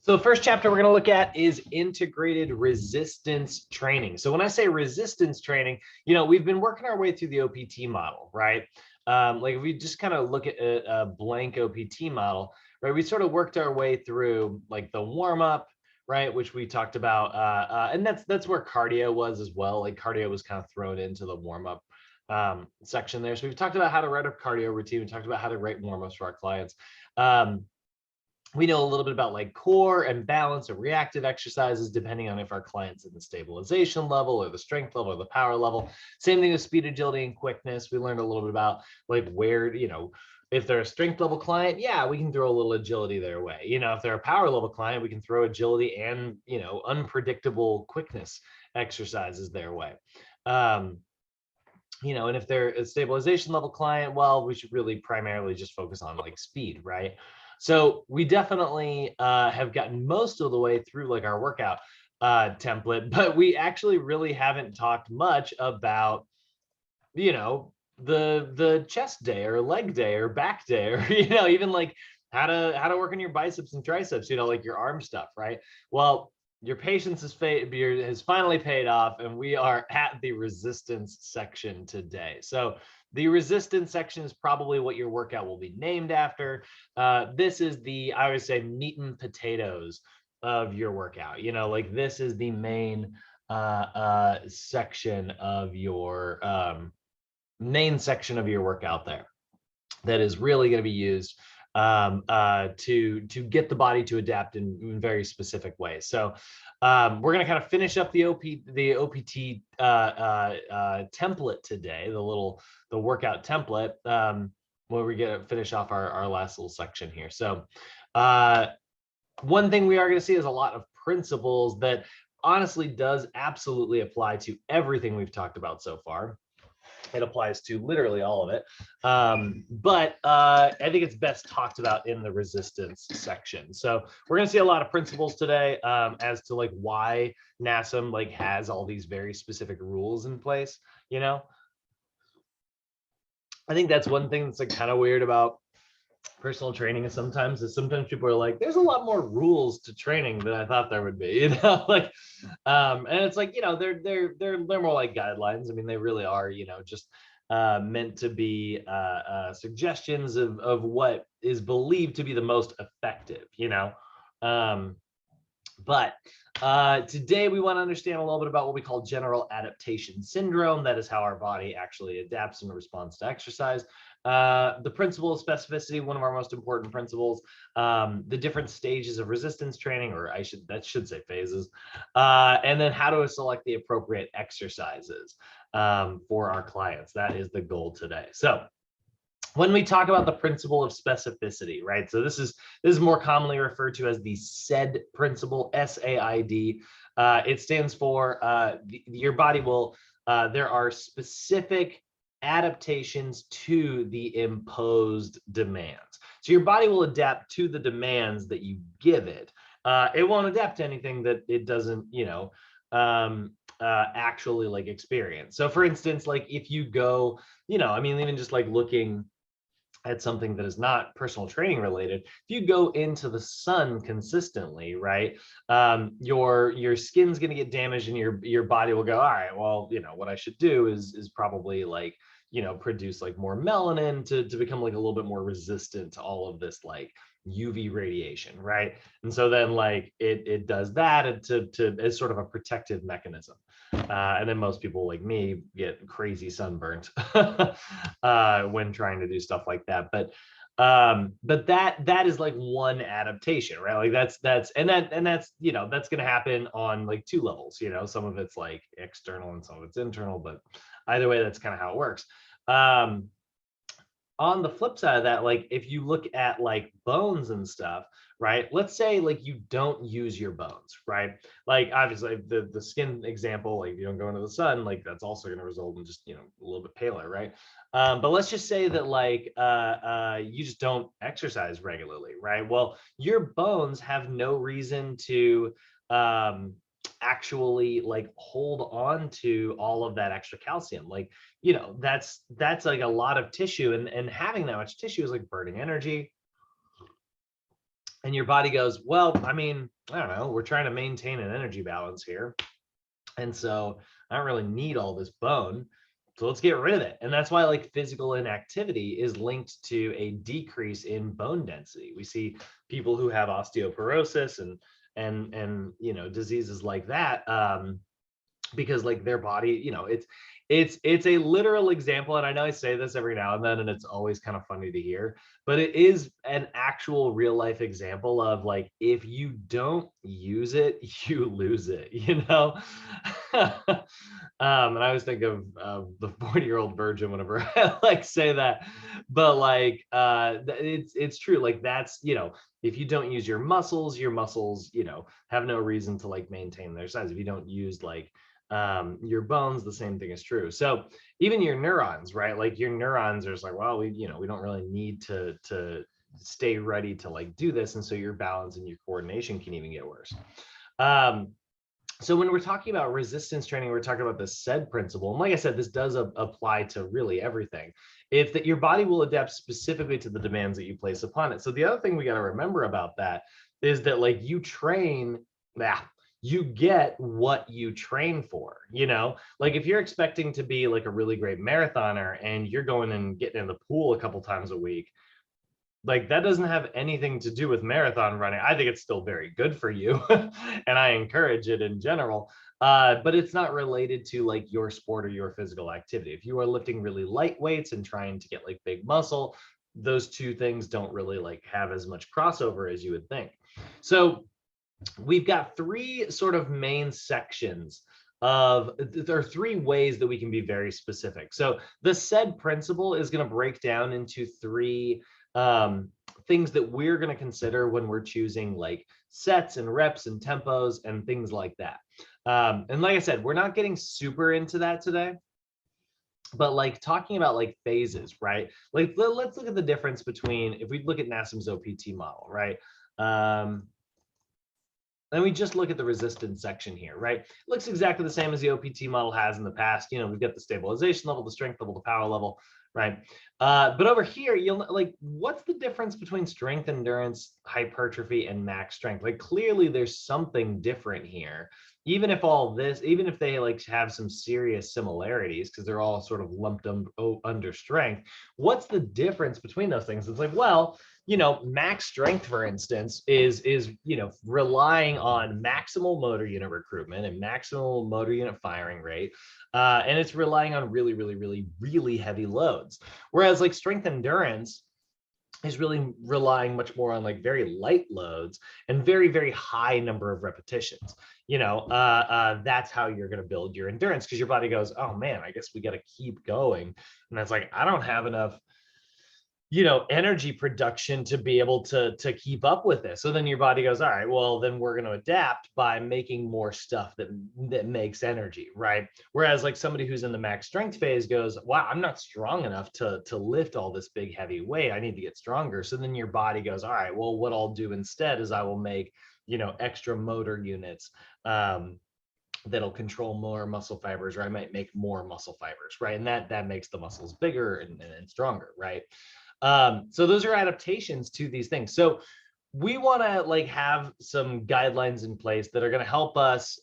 So the first chapter we're going to look at is integrated resistance training. So when I say resistance training, we've been working our way through the OPT model, right? Like if we just kind of look at a blank OPT model, right? We sort of worked our way through like the warm up, right? Which we talked about, and that's where cardio was as well. Like cardio was kind of thrown into the warm up section there. So we've talked about how to write a cardio routine. We talked about how to write warm ups for our clients. We know a little bit about like core and balance and reactive exercises, depending on if our client's in the stabilization level or the strength level or the power level. Same thing with speed, agility, and quickness. We learned a little bit about like where, if they're a strength level client, yeah, we can throw a little agility their way. If they're a power level client, we can throw agility and, unpredictable quickness exercises their way. And if they're a stabilization level client, well, we should really primarily just focus on like speed, right? So we definitely have gotten most of the way through like our workout template, but we actually really haven't talked much about, the chest day or leg day or back day, or, even like how to work on your biceps and triceps, like your arm stuff, right? Well, your patience has finally paid off, and we are at the resistance section today. So the resistance section is probably what your workout will be named after. This is I always say, meat and potatoes of your workout. Like this is the main section of your workout there that is really going to be used to get the body to adapt in very specific ways. So we're going to kind of finish up the OPT template today, the workout template, where we get to finish off our last little section here. So one thing we are going to see is a lot of principles that honestly does absolutely apply to everything we've talked about so far. It applies to literally all of it. But I think it's best talked about in the resistance section. So we're going to see a lot of principles today as to like why NASM like has all these very specific rules in place. I think that's one thing that's like kind of weird about personal training is sometimes people are like, there's a lot more rules to training than I thought there would be, like, and it's like, they're more like guidelines. I mean, they really are, just meant to be suggestions of what is believed to be the most effective, but today we want to understand a little bit about what we call general adaptation syndrome. That is how our body actually adapts in response to exercise. The principle of specificity, one of our most important principles, the different stages of resistance training, or that should say phases, and then how to select the appropriate exercises for our clients. That is the goal today. So when we talk about the principle of specificity, right? So this is more commonly referred to as the SAID principle, SAID. It stands for your body will, there are specific adaptations to the imposed demands. So your body will adapt to the demands that you give it. It won't adapt to anything that it doesn't, actually like experience. So for instance, like if you go, even just like looking at something that is not personal training related, if you go into the sun consistently, right, your skin's going to get damaged, and your body will go, all right, well, what I should do is probably like, produce like more melanin to become like a little bit more resistant to all of this like UV radiation, right? And so then like it does that to as sort of a protective mechanism. And then most people like me get crazy sunburnt when trying to do stuff like that. But that is like one adaptation, right? Like that's that's going to happen on like two levels. Some of it's like external and some of it's internal, but either way, that's kind of how it works. On the flip side of that, like if you look at like bones and stuff, right? Let's say like you don't use your bones, right? Like obviously the skin example, like you don't go into the sun, like that's also going to result in just, a little bit paler, right? But let's just say that like you just don't exercise regularly, right? Well, your bones have no reason to actually like hold on to all of that extra calcium. Like, that's like a lot of tissue, and having that much tissue is like burning energy. And your body goes, well, I mean, I don't know, we're trying to maintain an energy balance here. And so I don't really need all this bone. So let's get rid of it. And that's why like physical inactivity is linked to a decrease in bone density. We see people who have osteoporosis and you know, diseases like that, because like their body, you know, it's a literal example. And I know I say this every now and then, and it's always kind of funny to hear, but it is an actual real life example of like, if you don't use it, you lose it, you know? And I always think of the 40-year-old virgin whenever I like say that, but like it's true. Like that's, you know, if you don't use your muscles, you know, have no reason to like maintain their size. If you don't use like your bones, the same thing is true. So even your neurons, right? Like your neurons are just like, well, we, you know, we don't really need to stay ready to like do this. And so your balance and your coordination can even get worse. So when we're talking about resistance training, we're talking about the SAID principle. And like I said, this does apply to really everything. If that your body will adapt specifically to the demands that you place upon it. So the other thing we got to remember about that is that like you train, you get what you train for, you know, like if you're expecting to be like a really great marathoner and you're going and getting in the pool a couple times a week, like that doesn't have anything to do with marathon running. I think it's still very good for you and I encourage it in general, but it's not related to like your sport or your physical activity. If you are lifting really light weights and trying to get like big muscle, those two things don't really like have as much crossover as you would think. So we've got three sort of main sections of, there are three ways that we can be very specific. So the SAID principle is going to break down into three things that we're going to consider when we're choosing like sets and reps and tempos and things like that. And like I said, we're not getting super into that today, but like talking about like phases, right? Like let's look at the difference between, if we look at NASM's OPT model, right? Then we just look at the resistance section here, right? It looks exactly the same as the OPT model has in the past. You know, we've got the stabilization level, the strength level, the power level, right? But over here, you'll like, what's the difference between strength, endurance, hypertrophy, and max strength? Like clearly there's something different here. Even if all this, even if they like have some serious similarities, because they're all sort of lumped under strength, what's the difference between those things? It's like, well, you know, max strength, for instance, is you know, relying on maximal motor unit recruitment and maximal motor unit firing rate, and it's relying on really heavy loads. Whereas like strength endurance is really relying much more on like very light loads and very high number of repetitions. You know, that's how you're going to build your endurance, because your body goes, oh man, I guess we got to keep going, and that's like, I don't have enough, you know, energy production to be able to keep up with this. So then your body goes, all right, well then we're going to adapt by making more stuff that makes energy, right? Whereas like somebody who's in the max strength phase goes, wow, I'm not strong enough to lift all this big heavy weight, I need to get stronger. So then your body goes, all right, well what I'll do instead is I will make, you know, extra motor units that'll control more muscle fibers, or I might make more muscle fibers, right? And that makes the muscles bigger and stronger, right? So those are adaptations to these things. So we want to like have some guidelines in place that are going to help us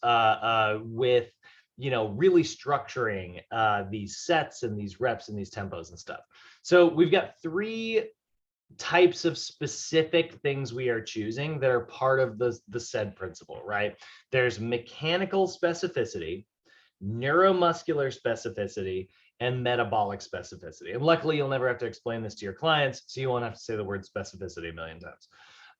with, you know, really structuring these sets and these reps and these tempos and stuff. So we've got three types of specific things we are choosing that are part of the SAID principle, right? There's mechanical specificity, neuromuscular specificity, and metabolic specificity. And luckily, you'll never have to explain this to your clients, so you won't have to say the word specificity a million times.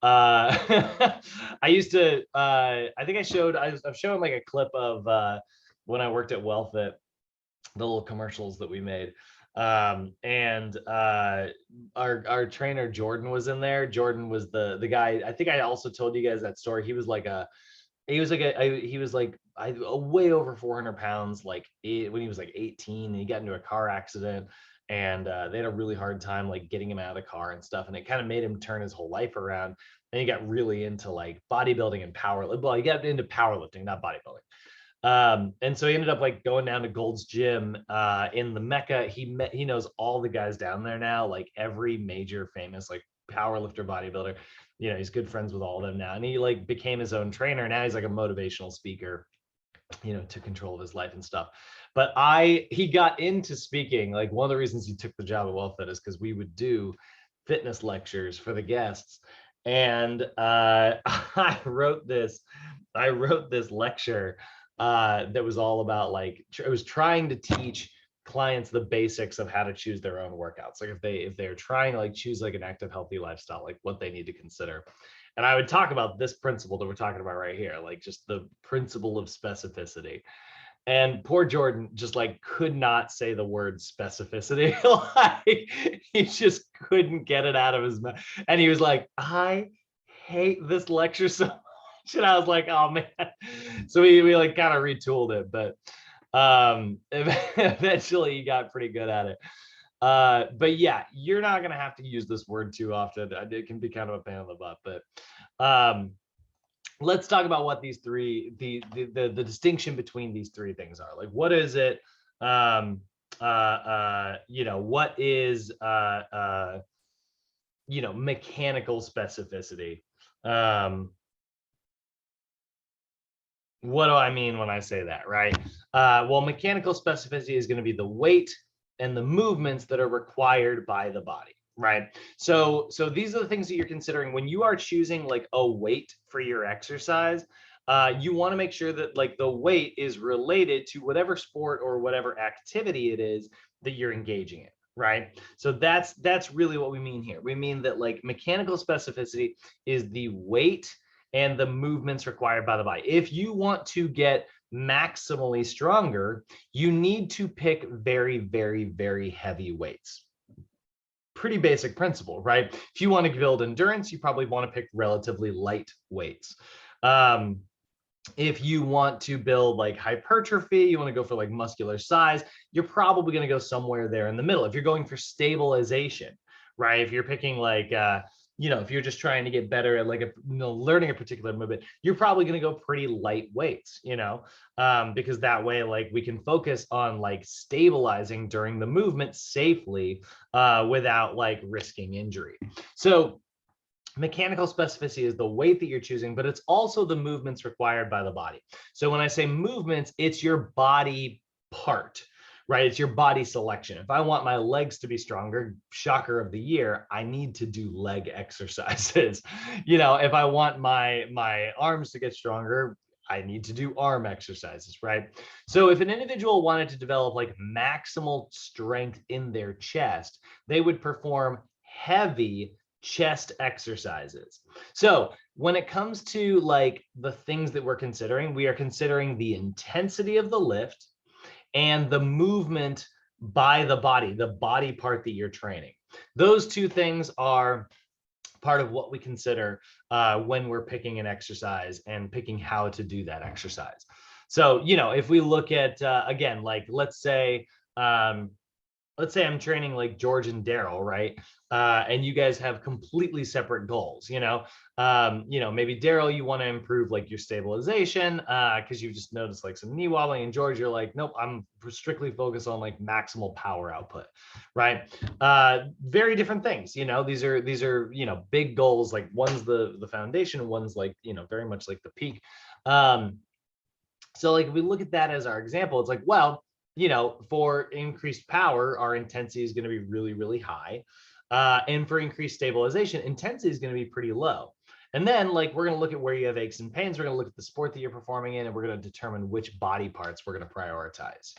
I used to, I think I've shown like a clip of when I worked at WellFit, the little commercials that we made. And our trainer Jordan was in there. Jordan was the guy. I think I also told you guys that story. He was like way over 400 pounds, like when he was like 18, and he got into a car accident, and they had a really hard time like getting him out of the car and stuff, and it kind of made him turn his whole life around. And he got really into like bodybuilding and well, he got into powerlifting, not bodybuilding. And so he ended up like going down to Gold's Gym in the Mecca. He knows all the guys down there now, like every major famous like power lifter, bodybuilder. he's good friends with all of them now, and he like became his own trainer. Now he's like a motivational speaker, took control of his life and stuff. But he got into speaking. Like, one of the reasons he took the job at WellFit is because we would do fitness lectures for the guests. And I wrote this lecture that was all about, like, it was trying to teach clients the basics of how to choose their own workouts. Like, if they're trying to like choose like an active, healthy lifestyle, like what they need to consider. And I would talk about this principle that we're talking about right here, like just the principle of specificity. And poor Jordan just like could not say the word specificity. Like, he just couldn't get it out of his mouth. And he was like, I hate this lecture so much. And I was like, oh man. So we like kind of retooled it, but eventually he got pretty good at it. But yeah, you're not gonna have to use this word too often. It can be kind of a pain in the butt, but let's talk about what these three, the distinction between these three things are. Like, what is it? What is mechanical specificity? What do I mean when I say that, right? Well, mechanical specificity is going to be the weight and the movements that are required by the body, right? So these are the things that you're considering when you are choosing like a weight for your exercise. You want to make sure that like the weight is related to whatever sport or whatever activity it is that you're engaging in, right? So that's really what we mean here. We mean that like mechanical specificity is the weight and the movements required by the body. If you want to get maximally stronger, you need to pick very, very, very heavy weights. Pretty basic principle, right? If you want to build endurance, you probably want to pick relatively light weights. If you want to build like hypertrophy, you want to go for like muscular size, you're probably going to go somewhere there in the middle. If you're going for stabilization, right? If you're picking like, if you're just trying to get better at like learning a particular movement, you're probably going to go pretty light weights, because that way, like, we can focus on like stabilizing during the movement safely without like risking injury. So mechanical specificity is the weight that you're choosing, but it's also the movements required by the body. So when I say movements, it's your body part, right? It's your body selection. If I want my legs to be stronger, shocker of the year, I need to do leg exercises. If I want my arms to get stronger, I need to do arm exercises, right? So if an individual wanted to develop like maximal strength in their chest, they would perform heavy chest exercises. So when it comes to like the things that we're considering, we are considering the intensity of the lift and the movement by the body part that you're training. Those two things are part of what we consider when we're picking an exercise and picking how to do that exercise. So, if we look at, again, like, let's say I'm training like George and Daryl, right? And you guys have completely separate goals, maybe Daryl, you want to improve like your stabilization because you've just noticed like some knee wobbling, and George, you're like, nope, I'm strictly focused on like maximal power output, right? Very different things, these are, big goals. Like, one's the foundation, one's like, very much like the peak. So like, if we look at that as our example, it's like, well, for increased power, our intensity is going to be really, really high. And for increased stabilization, intensity is going to be pretty low. And then like, we're going to look at where you have aches and pains. We're going to look at the sport that you're performing in, and we're going to determine which body parts we're going to prioritize,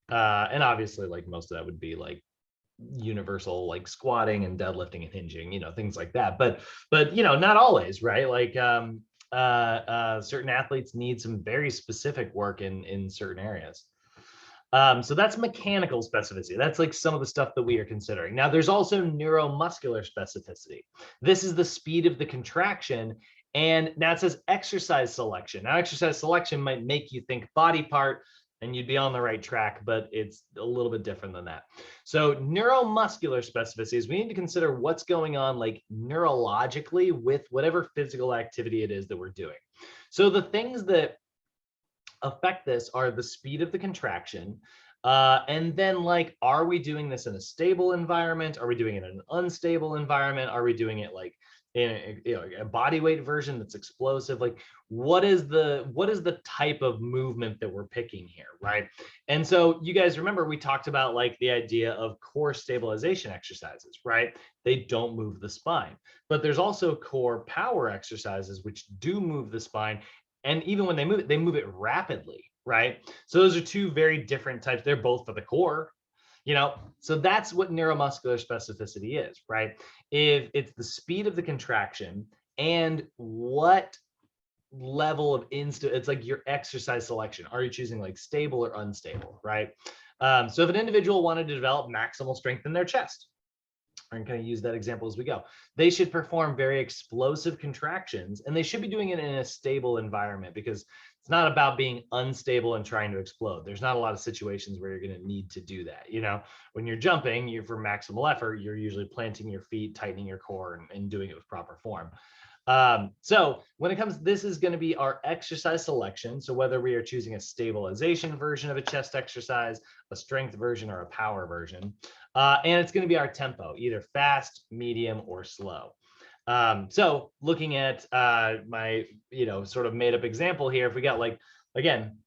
and obviously like most of that would be like universal, like squatting and deadlifting and hinging, things like that. But not always, right? Like, certain athletes need some very specific work in certain areas. So that's mechanical specificity. That's like some of the stuff that we are considering. Now, there's also neuromuscular specificity. This is the speed of the contraction. And now it says exercise selection. Now, exercise selection might make you think body part, and you'd be on the right track, but it's a little bit different than that. So neuromuscular specificities, we need to consider what's going on like neurologically with whatever physical activity it is that we're doing. So the things that affect this are the speed of the contraction, And then like, are we doing this in a stable environment? Are we doing it in an unstable environment? Are we doing it like in a body weight version that's explosive? Like, what is the type of movement that we're picking here, right? And so you guys remember we talked about like the idea of core stabilization exercises, right? They don't move the spine, but there's also core power exercises which do move the spine. And even when they move it rapidly, right? So those are two very different types. They're both for the core, so that's what neuromuscular specificity is, right? If it's the speed of the contraction and what level of it's like your exercise selection. Are you choosing like stable or unstable, right? So if an individual wanted to develop maximal strength in their chest, I'm going to use that example as we go. They should perform very explosive contractions, and they should be doing it in a stable environment, because it's not about being unstable and trying to explode. There's not a lot of situations where you're going to need to do that. When you're jumping, you're for maximal effort, you're usually planting your feet, tightening your core, and doing it with proper form. So when it comes, this is going to be our exercise selection. So whether we are choosing a stabilization version of a chest exercise, a strength version, or a power version, and it's going to be our tempo, either fast, medium, or slow. So looking at my, sort of made up example here, if we got like, again,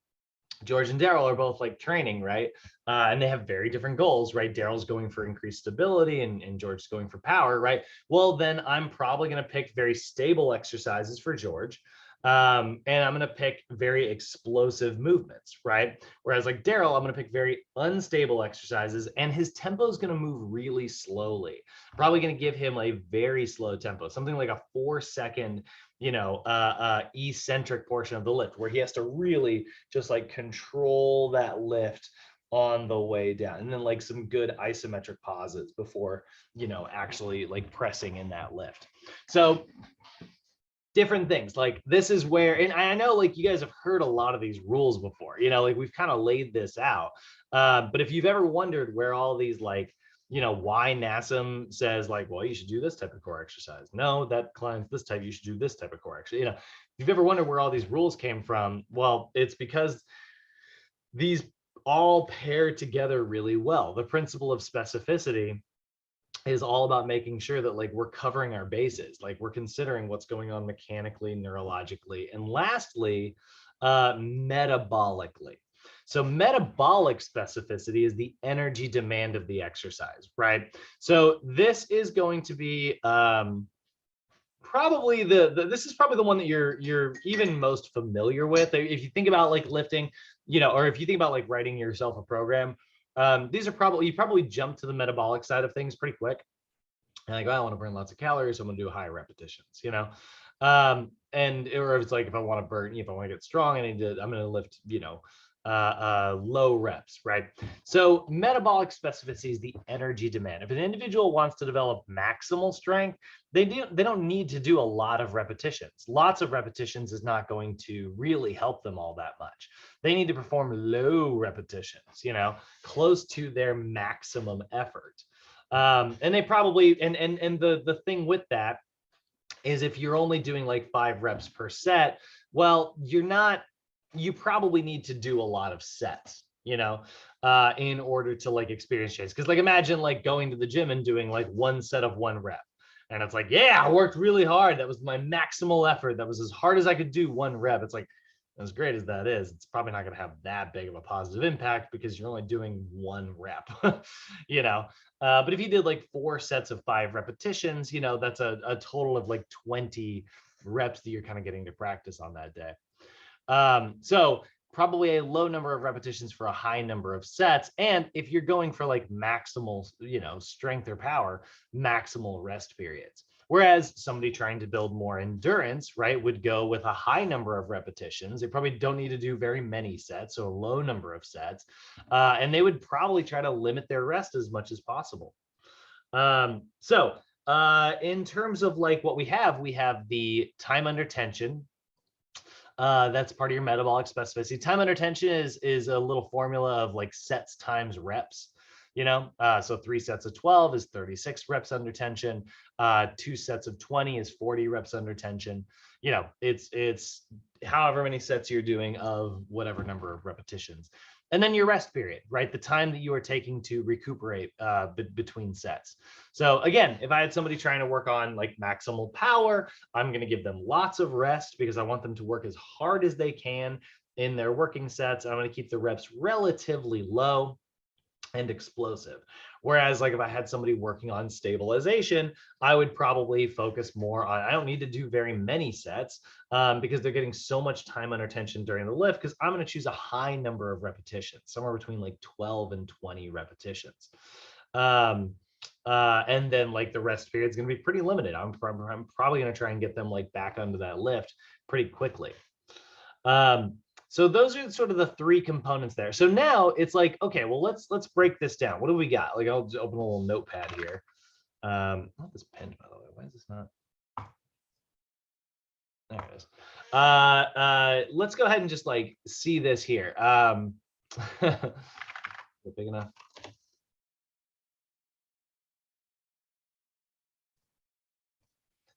George and Daryl are both like training, right? And they have very different goals, right? Daryl's going for increased stability and George's going for power, right? Well, then I'm probably going to pick very stable exercises for George. And I'm going to pick very explosive movements, right? Whereas like Daryl, I'm going to pick very unstable exercises, and his tempo is going to move really slowly. Probably going to give him a very slow tempo, something like a 4-second, eccentric portion of the lift, where he has to really just like control that lift on the way down, and then like some good isometric pauses before, actually like pressing in that lift. So different things like this is where, and I know like you guys have heard a lot of these rules before, like we've kind of laid this out. But if you've ever wondered where all these like, why NASM says like, well, you should do this type of core exercise. No, that climbs this type, you should do this type of core exercise. If you've ever wondered where all these rules came from, well, it's because these all pair together really well. The principle of specificity is all about making sure that like we're covering our bases, like we're considering what's going on mechanically, neurologically, and lastly, metabolically. So metabolic specificity is the energy demand of the exercise, right? So this is going to be probably this is probably the one that you're even most familiar with. If you think about like lifting, or if you think about like writing yourself a program, these are probably, you probably jump to the metabolic side of things pretty quick. And like, oh, I want to burn lots of calories, so I'm gonna do high repetitions, and or if it's like, if I want to burn, if I want to get strong, I'm gonna lift, low reps, right? So metabolic specificity is the energy demand. If an individual wants to develop maximal strength, they don't need to do a lot of repetitions. Lots of repetitions is not going to really help them all that much. They need to perform low repetitions, close to their maximum effort. And they probably, and the thing with that is, if you're only doing like 5 reps per set, well, you probably need to do a lot of sets, in order to like experience change. Because like, imagine like going to the gym and doing like 1 set of 1 rep. And it's like, yeah, I worked really hard. That was my maximal effort. That was as hard as I could do 1 rep. It's like, as great as that is, it's probably not going to have that big of a positive impact because you're only doing 1 rep, but if you did like 4 sets of 5 repetitions, that's a total of like 20 reps that you're kind of getting to practice on that day. So probably a low number of repetitions for a high number of sets. And if you're going for like maximal, strength or power, maximal rest periods. Whereas somebody trying to build more endurance, right, would go with a high number of repetitions. They probably don't need to do very many sets, so a low number of sets. And they would probably try to limit their rest as much as possible. So in terms of like what we have the time under tension. That's part of your metabolic specificity. Time under tension is a little formula of like sets times reps. So 3 sets of 12 is 36 reps under tension. 2 sets of 20 is 40 reps under tension. It's however many sets you're doing of whatever number of repetitions. And then your rest period, right? The time that you are taking to recuperate between sets. So again, if I had somebody trying to work on like maximal power, I'm going to give them lots of rest because I want them to work as hard as they can in their working sets. I'm going to keep the reps relatively low and explosive. Whereas like if I had somebody working on stabilization, I would probably focus more on, I don't need to do very many sets because they're getting so much time under tension during the lift, because I'm going to choose a high number of repetitions, somewhere between like 12 and 20 repetitions. And then like the rest period is going to be pretty limited. I'm probably going to try and get them like back onto that lift pretty quickly. So those are sort of the three components there. So now it's like, okay, well, let's break this down. What do we got? Like, I'll just open a little notepad here. I want this pen, by the way. Why is this not? There it is. Let's go ahead and just like see this here. Is it big enough?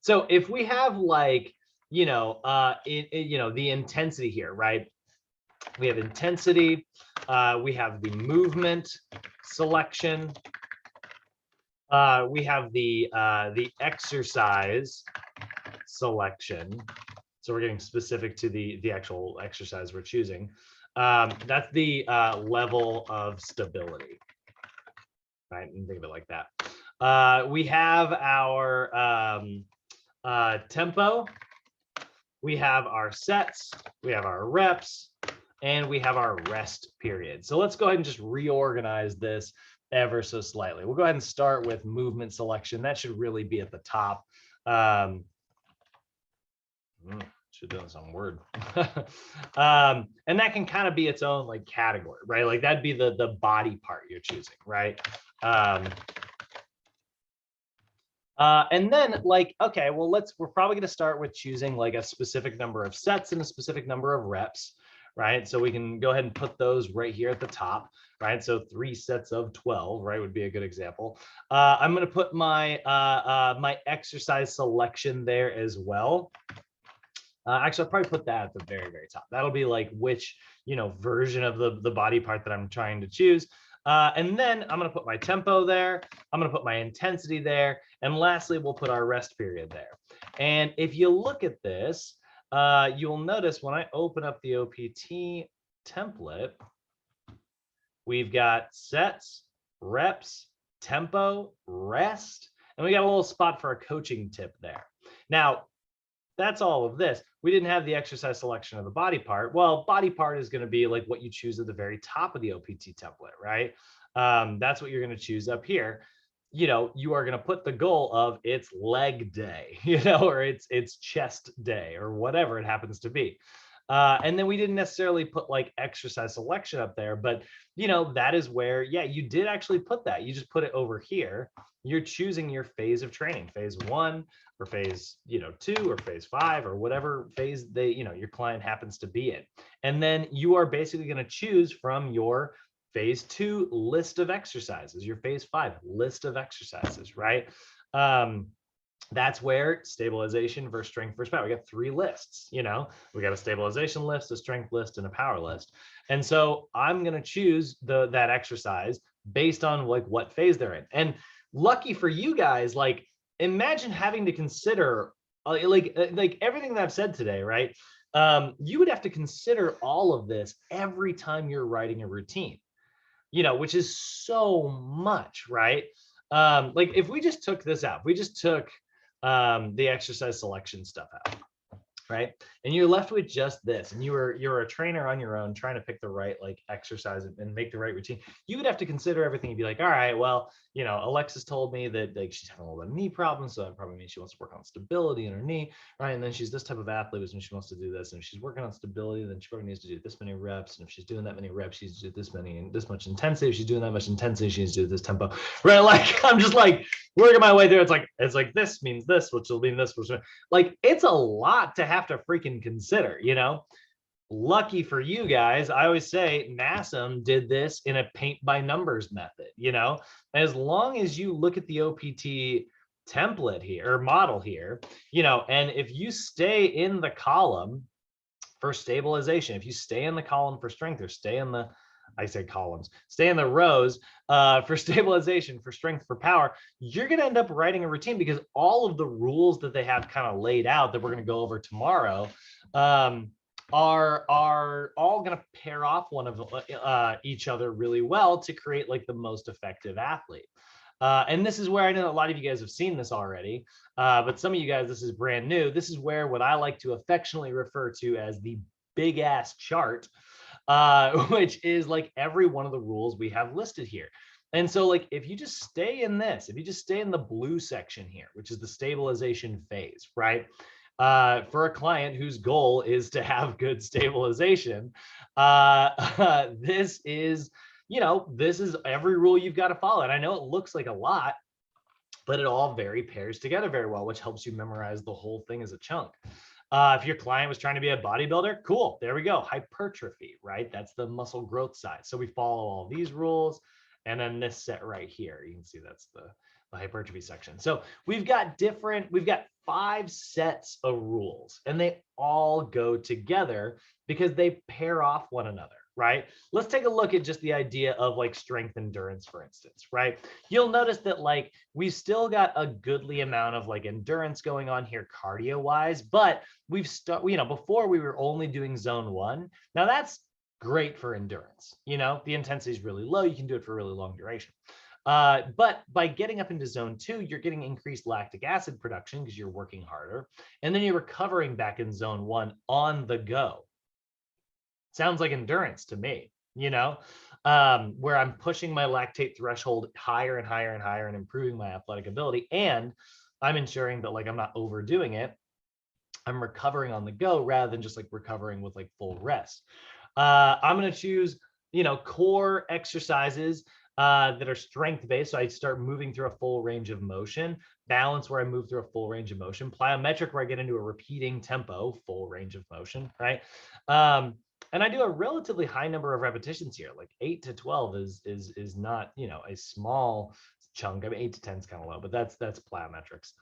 So if we have like, you know, the intensity here, right? We have intensity, we have the movement selection, we have the exercise selection. So we're getting specific to the actual exercise we're choosing. That's the level of stability, right? And think of it like that. We have our tempo, we have our sets, we have our reps, and we have our rest period. So let's go ahead and just reorganize this ever so slightly. We'll go ahead and start with movement selection. That should really be at the top. Should do this on Word. And that can kind of be its own like category, right? Like that'd be the body part you're choosing, right? And then like, okay, well, we're probably going to start with choosing like a specific number of sets and a specific number of reps, right? So we can go ahead and put those right here at the top, right? So 3 sets of 12, right, would be a good example. I'm going to put my my exercise selection there as well. Actually, I'll probably put that at the very, very top. That'll be like which, you know, version of the body part that I'm trying to choose. And then I'm going to put my tempo there. I'm going to put my intensity there. And lastly, we'll put our rest period there. And if you look at this, you'll notice when I open up the OPT template, we've got sets, reps, tempo, rest, and we got a little spot for a coaching tip there. Now, that's all of this. We didn't have the exercise selection of the body part. Well, body part is going to be like what you choose at the very top of the OPT template, right? That's what you're going to choose up here. You know, you are going to put the goal of it's leg day, you know, or it's chest day or whatever it happens to be. And then we didn't necessarily put like exercise selection up there, but you know, that is where, yeah, you did actually put that. You just put it over here. You're choosing your phase of training, phase 1 or phase, you know, 2 or phase 5 or whatever phase they, you know, your client happens to be in. And then you are basically going to choose from your phase 2 list of exercises, your phase 5 list of exercises, right? That's where stabilization versus strength versus power. We got 3 lists, you know, we got a stabilization list, a strength list, and a power list. And so I'm going to choose that exercise based on like what phase they're in. And lucky for you guys, like imagine having to consider like everything that I've said today, right? You would have to consider all of this every time you're writing a routine, you know, which is so much, right? Like if we just took this out, we just took the exercise selection stuff out, right? And you're left with just this, and you're a trainer on your own trying to pick the right like exercise and make the right routine. You would have to consider everything and be like, all right, well, you know, Alexis told me that like she's having a little bit of knee problems, so that probably means she wants to work on stability in her knee, right? And then she's this type of athlete, and she wants to do this, and if she's working on stability, then she probably needs to do this many reps, and if she's doing that many reps, she needs to do this many and this much intensity. If she's doing that much intensity, she needs to do this tempo, right? Like I'm just like working my way through. It's like this means this, which will mean this, which like it's a lot to have to freaking consider, you know. Lucky for you guys, I always say NASM did this in a paint by numbers method, you know. As long as you look at the OPT template here or model here, you know, and if you stay in the column for stabilization, if you stay in the column for strength or stay in the I say columns, stay in the rows for stabilization, for strength, for power, you're going to end up writing a routine because all of the rules that they have kind of laid out that we're going to go over tomorrow are all going to pair off one of each other really well to create like the most effective athlete. And this is where I know a lot of you guys have seen this already, but some of you guys, this is brand new. This is where what I like to affectionately refer to as the big ass chart, which is like every one of the rules we have listed here. And so like, if you just stay in this, if you just stay in the blue section here, which is the stabilization phase, right? For a client whose goal is to have good stabilization, this is, this is every rule you've got to follow. And I know it looks like a lot, but it all pairs together very well, which helps you memorize the whole thing as a chunk. If your client was trying to be a bodybuilder, cool, there we go. Hypertrophy, right? That's the muscle growth side. So we follow all these rules. And then this set right here, you can see that's the hypertrophy section. So we've got 5 sets of rules, and they all go together because they pair off one another, right? Let's take a look at just the idea of like strength endurance, for instance, right? You'll notice that like we've still got a goodly amount of like endurance going on here cardio wise, but before we were only doing zone 1. Now that's great for endurance. The intensity is really low. You can do it for a really long duration. But by getting up into zone 2, you're getting increased lactic acid production because you're working harder. And then you're recovering back in zone 1 on the go. Sounds like endurance to me, where I'm pushing my lactate threshold higher and higher and higher and improving my athletic ability. And I'm ensuring that like I'm not overdoing it. I'm recovering on the go rather than just like recovering with like full rest. I'm going to choose, core exercises that are strength based. So I start moving through a full range of motion. Balance, where I move through a full range of motion. Plyometric, where I get into a repeating tempo, full range of motion, right? And I do a relatively high number of repetitions here, like 8 to 12 is not, a small chunk. I mean, 8 to 10 is kind of low, but that's plyometrics.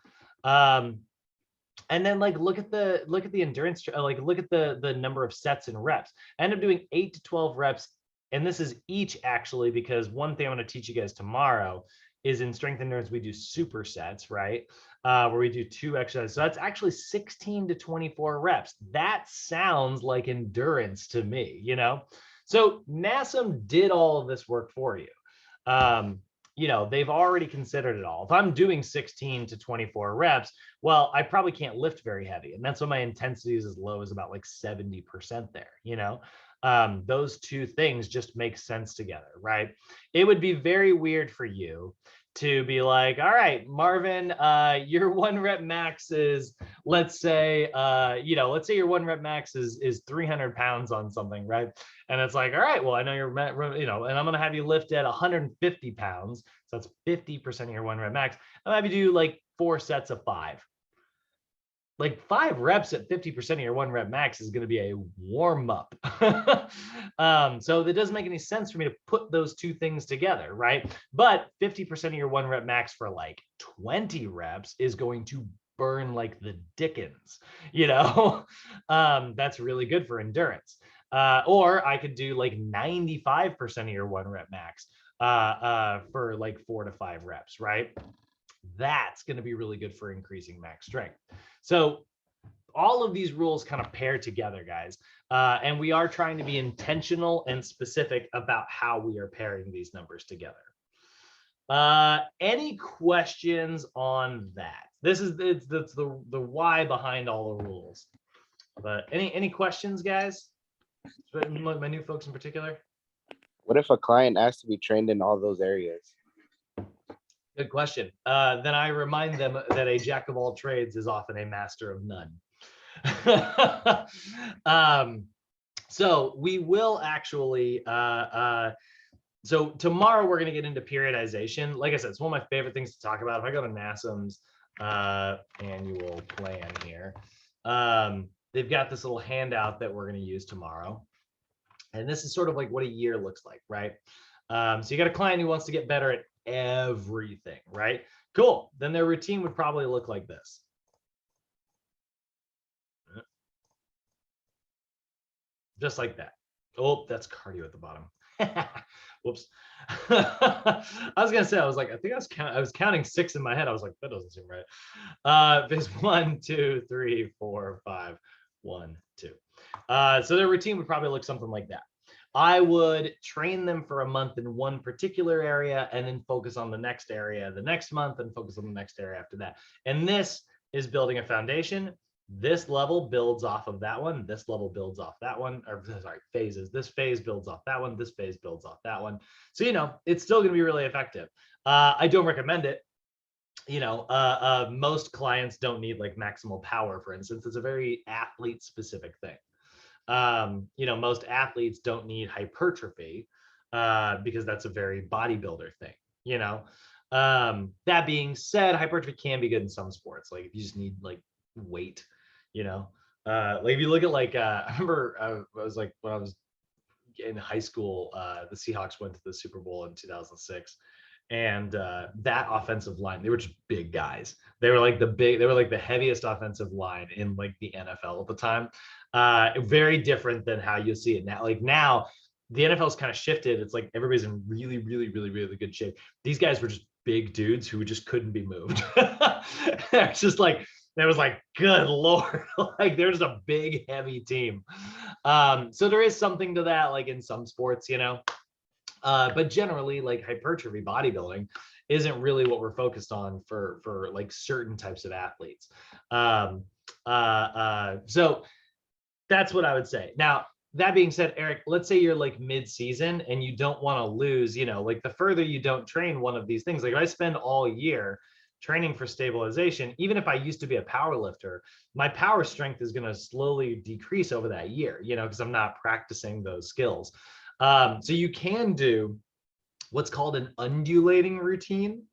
And then like look at the endurance, like look at the number of sets and reps. I end up doing 8 to 12 reps, and this is each actually, because one thing I'm going to teach you guys tomorrow is in strength endurance we do supersets, right? Where we do 2 exercises. So that's actually 16 to 24 reps. That sounds like endurance to me, So NASM did all of this work for you. They've already considered it all. If I'm doing 16 to 24 reps, well, I probably can't lift very heavy. And that's when my intensity is as low as about like 70% there, those 2 things just make sense together, right? It would be very weird for you to be like, all right, Marvin, your 1 rep max is, let's say your 1 rep max is 300 pounds on something, right? And it's like, all right, well, I know you're, and I'm going to have you lift at 150 pounds. So that's 50% of your 1 rep max. I'm going to have you do like 4 sets of 5. Like 5 reps at 50% of your 1 rep max is going to be a warm up. So it doesn't make any sense for me to put those 2 things together, right? But 50% of your 1 rep max for like 20 reps is going to burn like the dickens, that's really good for endurance. Or I could do like 95% of your 1 rep max for like 4 to 5 reps, right? That's going to be really good for increasing max strength. So all of these rules kind of pair together, guys. And we are trying to be intentional and specific about how we are pairing these numbers together. Any questions on that? This is the why behind all the rules. But any questions, guys? My new folks in particular? What if a client asks to be trained in all those areas? Good question. Then I remind them that a jack of all trades is often a master of none. So we will actually, so tomorrow we're going to get into periodization. Like I said, it's one of my favorite things to talk about. If I go to NASM's annual plan here, they've got this little handout that we're going to use tomorrow. And this is sort of like what a year looks like, right? So you got a client who wants to get better at everything, right? Cool. Then their routine would probably look like this. Just like that. Oh, that's cardio at the bottom. Whoops. I was gonna say, I was like, I think I was counting 6 in my head. I was like, that doesn't seem right. Phase 1, 2, 3, 4, 5, 1, 2. So their routine would probably look something like that. I would train them for a month in one particular area and then focus on the next area the next month and focus on the next area after that. And this is building a foundation. This level builds off of that one. This level builds off that one, or sorry, phases. This phase builds off that one. This phase builds off that one. So, it's still going to be really effective. I don't recommend it. Most clients don't need like maximal power, for instance. It's a very athlete specific thing. Most athletes don't need hypertrophy because that's a very bodybuilder thing, that being said, hypertrophy can be good in some sports. Like if you just need like weight, like if you look at like, I remember I was like, when I was in high school, the Seahawks went to the Super Bowl in 2006. And that offensive line, they were just big guys. They were like the heaviest offensive line in like the NFL at the time. Very different than how you see it now. Like now, the NFL's kind of shifted. It's like everybody's in really, really, really, really good shape. These guys were just big dudes who just couldn't be moved. It's just like, that was like, good Lord, like there's a big, heavy team. So there is something to that, like in some sports, but generally like hypertrophy bodybuilding isn't really what we're focused on for like certain types of athletes. So that's what I would say. Now, that being said, Eric, let's say you're like mid-season and you don't want to lose, like the further you don't train one of these things, like if I spend all year training for stabilization, even if I used to be a power lifter, my power strength is going to slowly decrease over that year, because I'm not practicing those skills. So you can do what's called an undulating routine.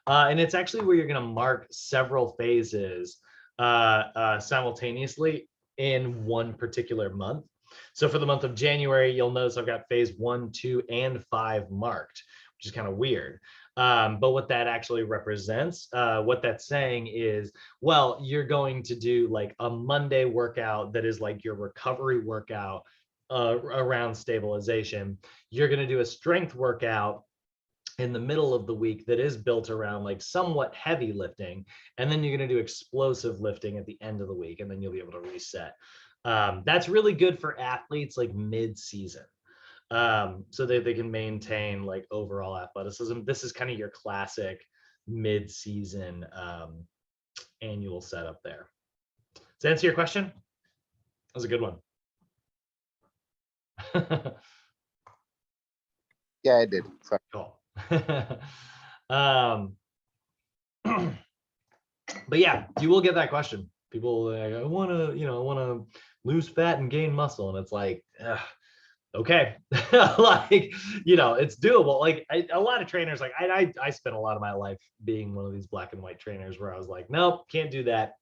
And it's actually where you're going to mark several phases simultaneously in one particular month. So for the month of January, you'll notice I've got phase 1, 2, and 5 marked, which is kind of weird. But what that actually represents, what that's saying is, well, you're going to do like a Monday workout that is like your recovery workout around stabilization. You're going to do a strength workout in the middle of the week that is built around like somewhat heavy lifting, and then you're going to do explosive lifting at the end of the week, and then you'll be able to reset. That's really good for athletes like mid-season, so that they can maintain like overall athleticism. This is kind of your classic mid-season annual setup there. Does that answer your question? That was a good one. Yeah, I did. Sorry. Cool. But yeah, you will get that question. People like, I want to lose fat and gain muscle, and it's like, okay, like it's doable. Like a lot of trainers, like I spent a lot of my life being one of these black and white trainers where I was like, nope, can't do that.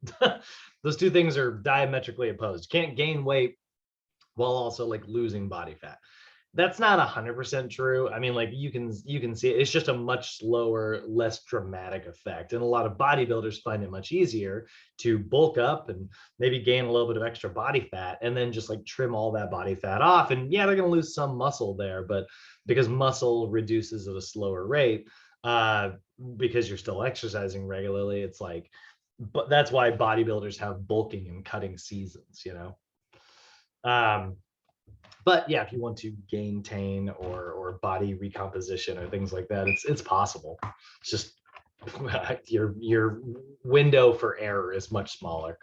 Those two things are diametrically opposed. You can't gain weight while also like losing body fat. That's not 100% true. I mean, like you can see it. It's just a much slower, less dramatic effect. And a lot of bodybuilders find it much easier to bulk up and maybe gain a little bit of extra body fat and then just like trim all that body fat off. And yeah, they're going to lose some muscle there, but because muscle reduces at a slower rate, because you're still exercising regularly, it's like, but that's why bodybuilders have bulking and cutting seasons, but yeah, if you want to maintain or body recomposition or things like that, it's possible. It's just your window for error is much smaller.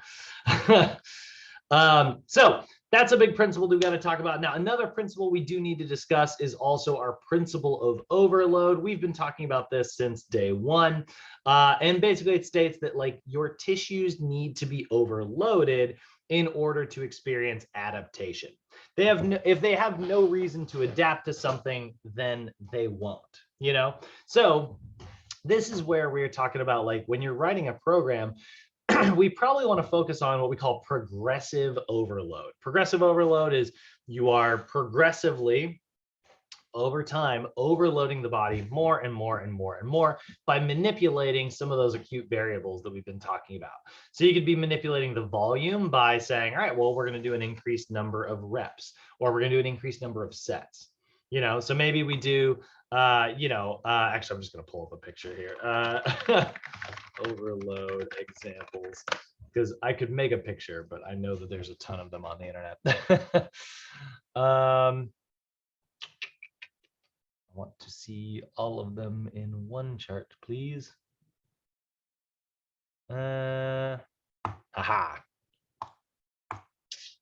So that's a big principle that we got to talk about. Now, another principle we do need to discuss is also our principle of overload. We've been talking about this since day one. And basically it states that like your tissues need to be overloaded in order to experience adaptation. If they have no reason to adapt to something, then they won't, So this is where we're talking about like when you're writing a program, we probably want to focus on what we call progressive overload. Progressive overload is you are progressively over time overloading the body more and more and more and more by manipulating some of those acute variables that we've been talking about. So you could be manipulating the volume by saying, all right, well, we're going to do an increased number of reps, or we're going to do an increased number of sets. You know, so maybe we do, actually, I'm just going to pull up a picture here. Overload examples, because I could make a picture, but I know that there's a ton of them on the internet. I want to see all of them in one chart, please. Haha.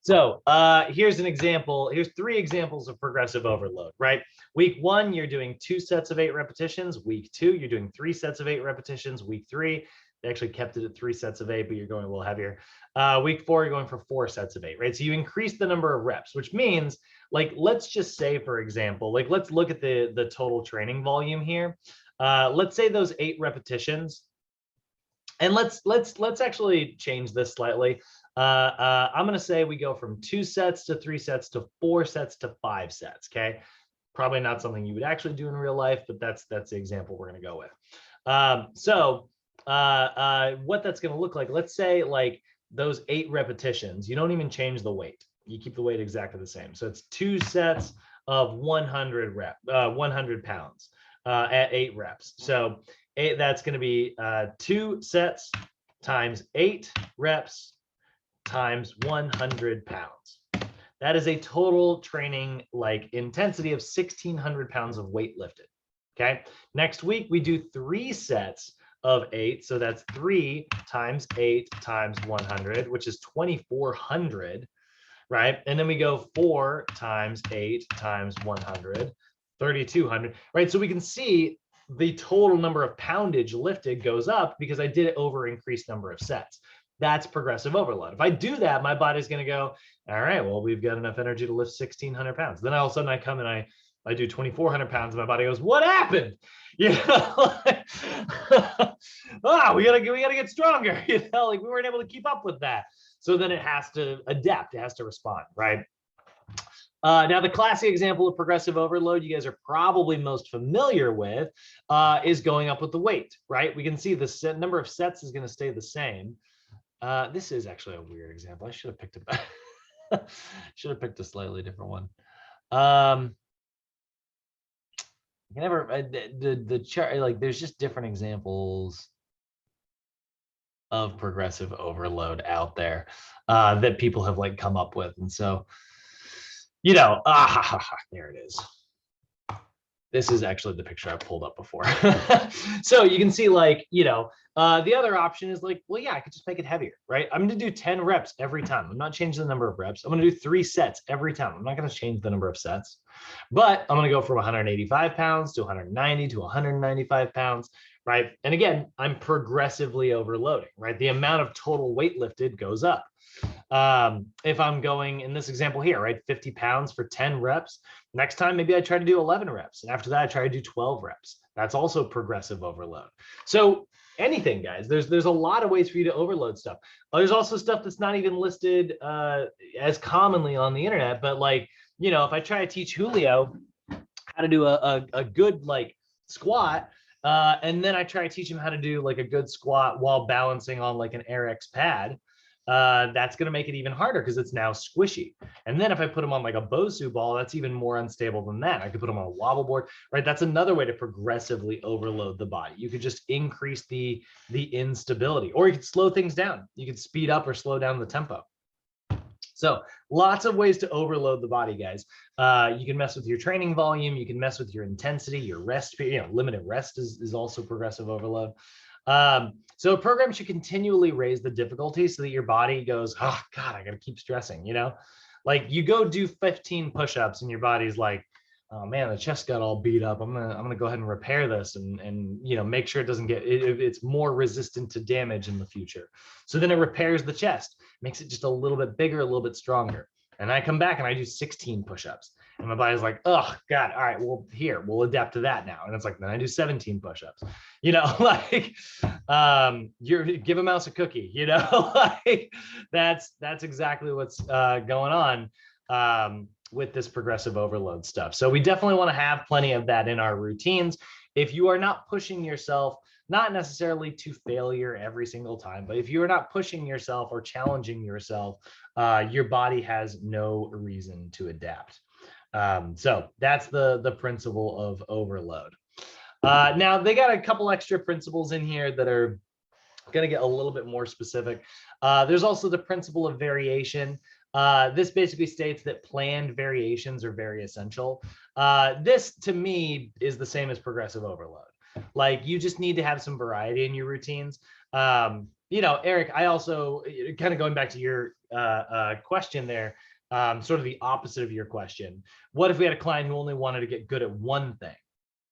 So here's an example. Here's 3 examples of progressive overload, right? Week 1, you're doing 2 sets of 8 repetitions. Week 2, you're doing 3 sets of 8 repetitions. Week 3, they actually kept it at 3 sets of 8, but you're going a little heavier. Week 4, you're going for 4 sets of 8, right? So you increase the number of reps, which means, like, let's just say, for example, like, let's look at the total training volume here. Let's say those 8 repetitions, and let's actually change this slightly. I'm going to say we go from 2 sets to 3 sets to 4 sets to 5 sets. Okay, probably not something you would actually do in real life, but that's the example we're going to go with. What that's going to look like, let's say, like, those 8 repetitions, you don't even change the weight. You keep the weight exactly the same. So it's 2 sets of 100 pounds at 8 reps. So that's going to be 2 sets times 8 reps times 100 pounds. That is a total training like intensity of 1,600 pounds of weight lifted. Okay. Next week, we do 3 sets of 8. So that's 3 times 8 times 100, which is 2,400, right? And then we go 4 times 8 times 100, 3,200, right? So we can see the total number of poundage lifted goes up because I did it over increased number of sets. That's progressive overload. If I do that, my body's going to go, all right, well, we've got enough energy to lift 1,600 pounds. Then all of a sudden I come and I do 2,400 pounds and my body goes, what happened? You know, we gotta get stronger. You know, like we weren't able to keep up with that. So then it has to adapt, it has to respond, right? Now, the classic example of progressive overload you guys are probably most familiar with is going up with the weight, right? We can see the number of sets is going to stay the same. This is actually a weird example. I should have picked a slightly different one. You can never the chart, like, there's just different examples of progressive overload out there that people have like come up with, and so, you know, there it is. This is actually the picture I pulled up before. So you can see, like, you know, the other option is like, well, yeah, I could just make it heavier, right? I'm going to do 10 reps every time. I'm not changing the number of reps. I'm going to do 3 sets every time. I'm not going to change the number of sets, but I'm going to go from 185 pounds to 190 to 195 pounds, right? And again, I'm progressively overloading, right? The amount of total weight lifted goes up. If I'm going in this example here, right, 50 pounds for 10 reps, next time maybe I try to do 11 reps, and after that I try to do 12 reps. That's also progressive overload. So anything, guys, there's a lot of ways for you to overload stuff. There's also stuff that's not even listed as commonly on the internet, but, like, you know, if I try to teach Julio how to do a good, like, squat, and then I try to teach him how to do like a good squat while balancing on like an RX pad, that's going to make it even harder because it's now squishy. And then if I put them on like a Bosu ball, that's even more unstable than that. I could put them on a wobble board, right? That's another way to progressively overload the body. You could just increase the instability, or you could slow things down. You could speed up or slow down the tempo. So lots of ways to overload the body, guys. You can mess with your training volume. You can mess with your intensity, your rest period. You know, limited rest is also progressive overload. So a program should continually raise the difficulty so that your body goes, oh God, I got to keep stressing, you know, like you go do 15 push-ups and your body's like, oh man, the chest got all beat up. I'm gonna go ahead and repair this and you know, make sure it doesn't get it's more resistant to damage in the future. So then it repairs the chest, makes it just a little bit bigger, a little bit stronger. And I come back and I do 16 push-ups. And my body's like, oh God, all right, well, here, we'll adapt to that now. And it's like, then I do 17 push-ups, you know, like, give a mouse a cookie, you know, like that's exactly what's going on with this progressive overload stuff. So we definitely want to have plenty of that in our routines. If you are not pushing yourself, not necessarily to failure every single time, but if you are not pushing yourself or challenging yourself, your body has no reason to adapt. So that's the principle of overload. Now they got a couple extra principles in here that are going to get a little bit more specific. There's also the principle of variation. This basically states that planned variations are very essential. This to me is the same as progressive overload. Like you just need to have some variety in your routines. Eric, I also kind of going back to your question there, sort of the opposite of your question. What if we had a client who only wanted to get good at one thing,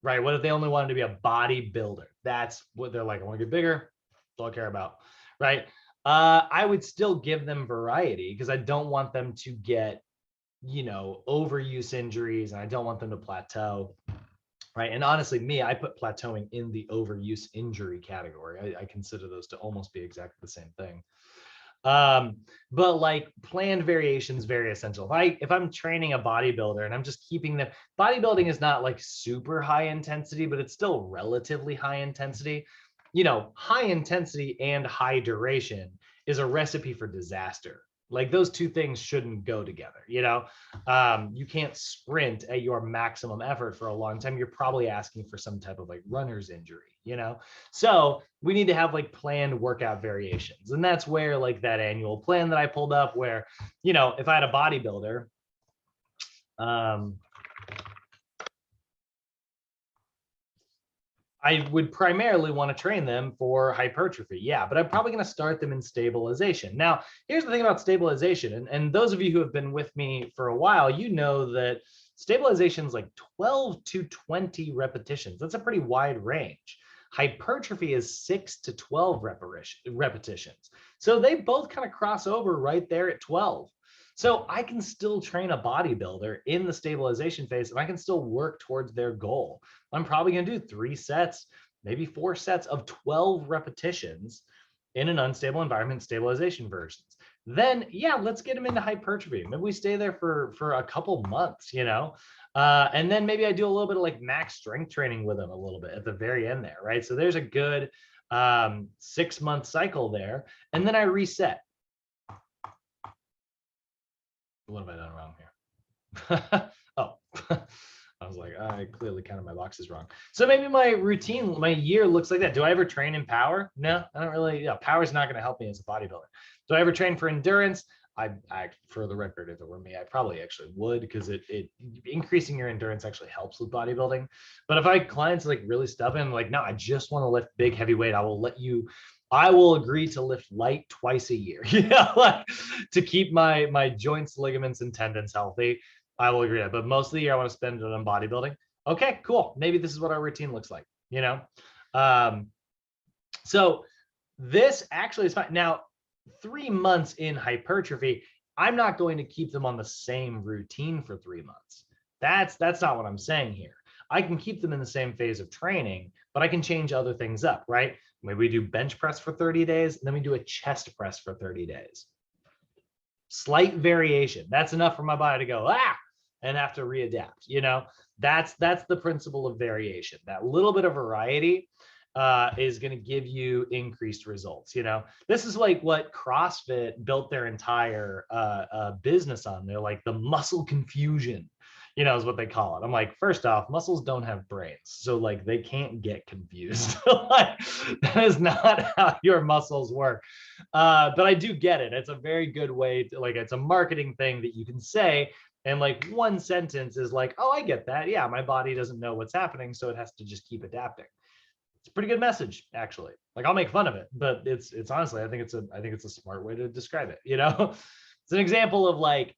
right? What if they only wanted to be a bodybuilder? That's what they're like. I want to get bigger. That's all I care about, right? I would still give them variety because I don't want them to get, overuse injuries, and I don't want them to plateau, right? And honestly, I put plateauing in the overuse injury category. I consider those to almost be exactly the same thing. But like planned variation is very essential. If I'm training a bodybuilder and I'm just keeping them, bodybuilding is not like super high intensity, but it's still relatively high intensity. High intensity and high duration is a recipe for disaster. Like those two things shouldn't go together. You can't sprint at your maximum effort for a long time. You're probably asking for some type of like runner's injury, So we need to have like planned workout variations. And that's where like that annual plan that I pulled up where, if I had a bodybuilder, I would primarily want to train them for hypertrophy. Yeah, but I'm probably going to start them in stabilization. Now, here's the thing about stabilization. And those of you who have been with me for a while, you know that stabilization is like 12 to 20 repetitions. That's a pretty wide range. Hypertrophy is 6 to 12 repetitions. So they both kind of cross over right there at 12. So I can still train a bodybuilder in the stabilization phase and I can still work towards their goal. I'm probably going to do 3 sets, maybe 4 sets of 12 repetitions in an unstable environment stabilization versions. Then, yeah, let's get them into hypertrophy. Maybe we stay there for a couple months, and then maybe I do a little bit of like max strength training with them a little bit at the very end there, right? So there's a good 6-month cycle there. And then I reset. What have I done wrong here? Oh, I was like, I clearly counted my boxes wrong. So maybe my routine, my year looks like that. Do I ever train in power? No, I don't really. Power is not going to help me as a bodybuilder. Do I ever train for endurance? I for the record, if it were me, I probably actually would because it increasing your endurance actually helps with bodybuilding. But if I had clients like really stubborn, like, no, I just want to lift big, heavy weight, I will agree to lift light twice a year, like to keep my joints, ligaments, and tendons healthy. I will agree to that. But most of the year, I want to spend it on bodybuilding. Okay, cool. Maybe this is what our routine looks like, So this actually is fine. Now, 3 months in hypertrophy, I'm not going to keep them on the same routine for 3 months. That's not what I'm saying here. I can keep them in the same phase of training, but I can change other things up, right? Maybe we do bench press for 30 days, and then we do a chest press for 30 days. Slight variation. That's enough for my body to go, and have to readapt. That's the principle of variation. That little bit of variety is going to give you increased results. This is like what CrossFit built their entire business on. They're like the muscle confusion, is what they call it. I'm like, first off, muscles don't have brains, so like they can't get confused. Like, that is not how your muscles work. But I do get it. It's a very good way to, like, it's a marketing thing that you can say. And like one sentence is like, oh, I get that. Yeah, my body doesn't know what's happening, so it has to just keep adapting. It's a pretty good message, actually. Like, I'll make fun of it, but it's honestly, I think it's a smart way to describe it. It's an example of like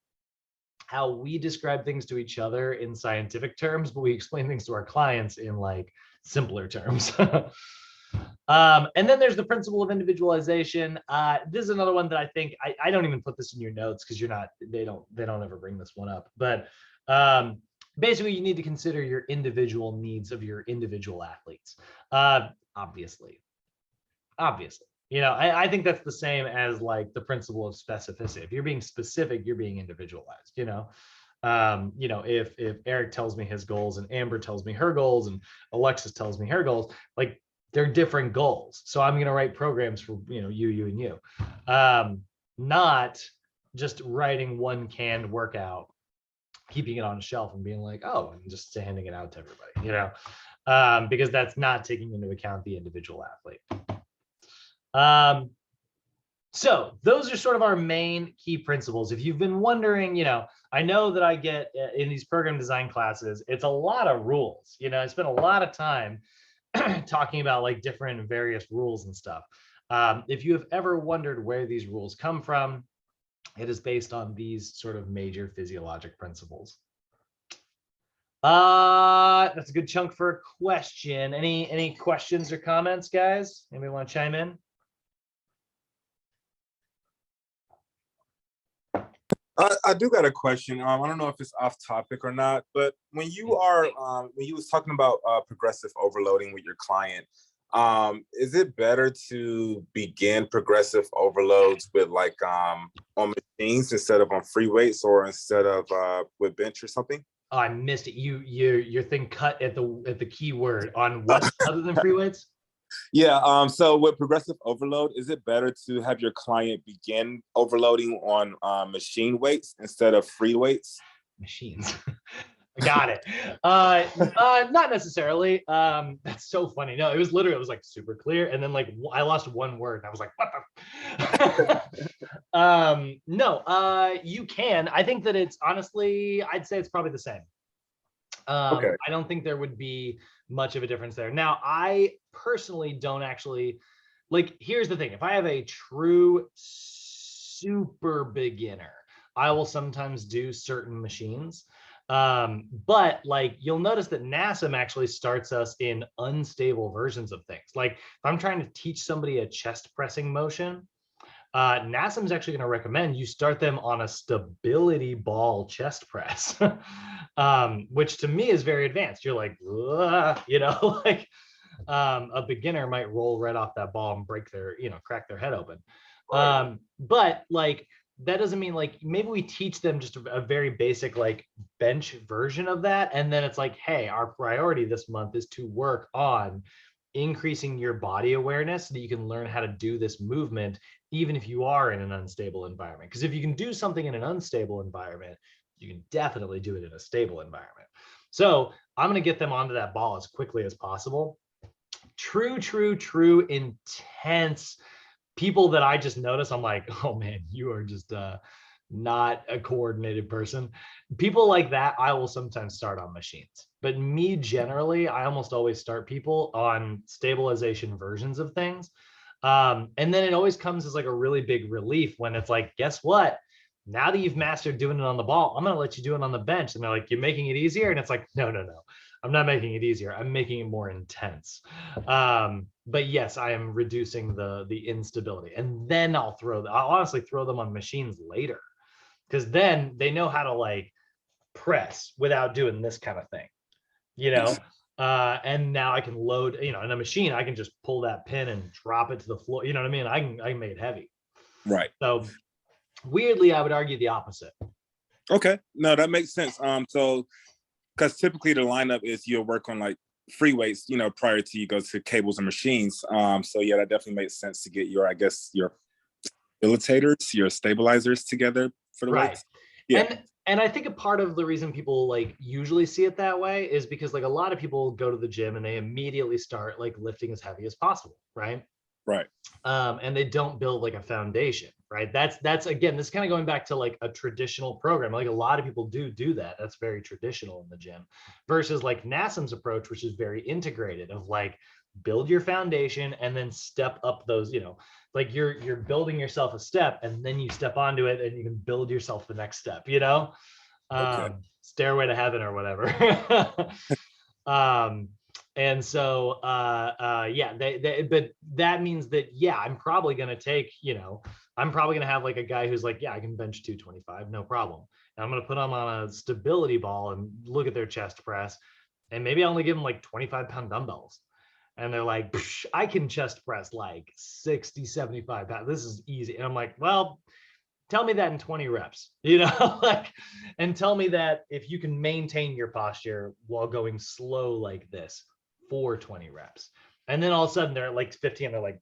how we describe things to each other in scientific terms, but we explain things to our clients in like simpler terms. And then there's the principle of individualization. This is another one that I think I don't even put this in your notes because they don't ever bring this one up. But basically, you need to consider your individual needs of your individual athletes. Obviously. I think that's the same as like the principle of specificity. If you're being specific, you're being individualized. If Eric tells me his goals and Amber tells me her goals and Alexis tells me her goals, like they're different goals. So I'm going to write programs for, you and you, not just writing one canned workout keeping it on a shelf and being like, oh, and just handing it out to everybody, because that's not taking into account the individual athlete. So those are sort of our main key principles. If you've been wondering, I know that I get in these program design classes, it's a lot of rules. I spend a lot of time talking about like different various rules and stuff. If you have ever wondered where these rules come from, it is based on these sort of major physiologic principles. That's a good chunk for a question. Any questions or comments, guys? Anybody want to chime in? I do got a question. I don't know if it's off topic or not, but when you was talking about progressive overloading with your client, is it better to begin progressive overloads with like on machines instead of on free weights or instead of with bench or something? Oh, I missed it. Your thing cut at the key word on what other than free weights? Yeah. So with progressive overload, is it better to have your client begin overloading on machine weights instead of free weights? Machines. Got it. Not necessarily. That's so funny. No, it was like super clear, and then like I lost one word, and I was like, what the? No. You can. I think that it's honestly, I'd say it's probably the same. Okay. I don't think there would be much of a difference there. Now, I personally don't actually like. Here's the thing: if I have a true super beginner, I will sometimes do certain machines. But like you'll notice that NASM actually starts us in unstable versions of things. Like if I'm trying to teach somebody a chest pressing motion, NASM is actually going to recommend you start them on a stability ball chest press, which to me is very advanced. You're like, like a beginner might roll right off that ball and break their, crack their head open. Right. But like, that doesn't mean like maybe we teach them just a very basic like bench version of that. And then it's like, hey, our priority this month is to work on increasing your body awareness so that you can learn how to do this movement, even if you are in an unstable environment. Because if you can do something in an unstable environment, you can definitely do it in a stable environment. So I'm going to get them onto that ball as quickly as possible. True, intense people that I just notice, I'm like, oh man, you are just not a coordinated person. People like that, I will sometimes start on machines. But me generally, I almost always start people on stabilization versions of things. And then it always comes as like a really big relief when it's like, guess what? Now that you've mastered doing it on the ball, I'm going to let you do it on the bench. And they're like, you're making it easier. And it's like, no. I'm not making it easier. I'm making it more intense. But yes, I am reducing the instability. And then I'll honestly throw them on machines later, because then they know how to like press without doing this kind of thing, and now I can load, in a machine, I can just pull that pin and drop it to the floor. You know what I mean? I can make it heavy. Right. So weirdly, I would argue the opposite. Okay. No, that makes sense. So because typically the lineup is you'll work on like free weights, prior to you go to cables and machines. So yeah, that definitely makes sense to get your stabilizers, your stabilizers together for the weights. Yeah. And I think a part of the reason people like usually see it that way is because like a lot of people go to the gym and they immediately start like lifting as heavy as possible, right? Right. And they don't build like a foundation, right? That's again, this is kind of going back to like a traditional program. Like a lot of people do that. That's very traditional in the gym versus like NASM's approach, which is very integrated of like build your foundation and then step up those, like you're building yourself a step and then you step onto it and you can build yourself the next step, Okay. Stairway to heaven or whatever. And so but that means that I'm probably going to take, I'm probably going to have like a guy who's like, I can bench 225, no problem. And I'm going to put them on a stability ball and look at their chest press, and maybe I only give them like 25-pound dumbbells. And they're like, I can chest press like 60, 75 pounds. This is easy. And I'm like, well, tell me that in 20 reps, like, and tell me that if you can maintain your posture while going slow like this for 20 reps. And then all of a sudden they're like 50 and they're like,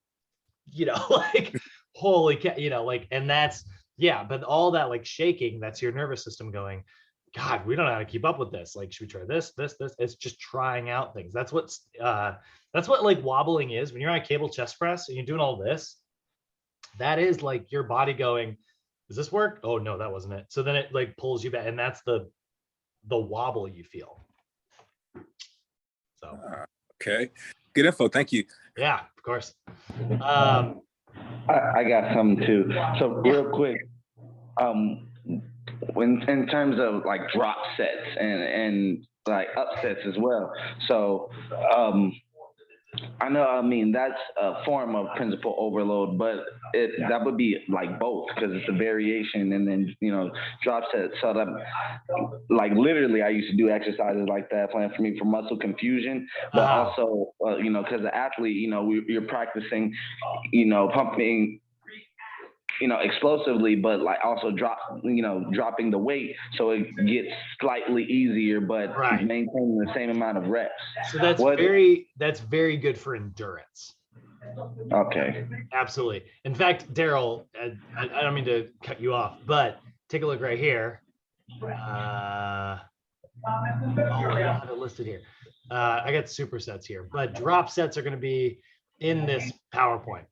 like, holy cow, like, and that's, but all that like shaking, that's your nervous system going, God, we don't know how to keep up with this. Like, should we try this? It's just trying out things. That's what like wobbling is. When you're on a cable chest press and you're doing all this, that is like your body going, does this work? Oh no, that wasn't it. So then it like pulls you back, and that's the wobble you feel. So Okay, good info. Thank you. yeah, of course. I got some too. So real quick, when in terms of like drop sets and like upsets as well. So I know, I mean, that's a form of principal overload, but that would be like both because it's a variation and then, drop sets. So that, like, literally, I used to do exercises like that, playing for me for muscle confusion, but also, because the athlete, you're practicing, pumping, explosively, but like also dropping the weight so it gets slightly easier, but maintaining the same amount of reps. So that's very good for endurance. Okay. Absolutely. In fact, Daryl, I don't mean to cut you off, but take a look right here. I have it listed here. I got supersets here, but drop sets are going to be in this PowerPoint.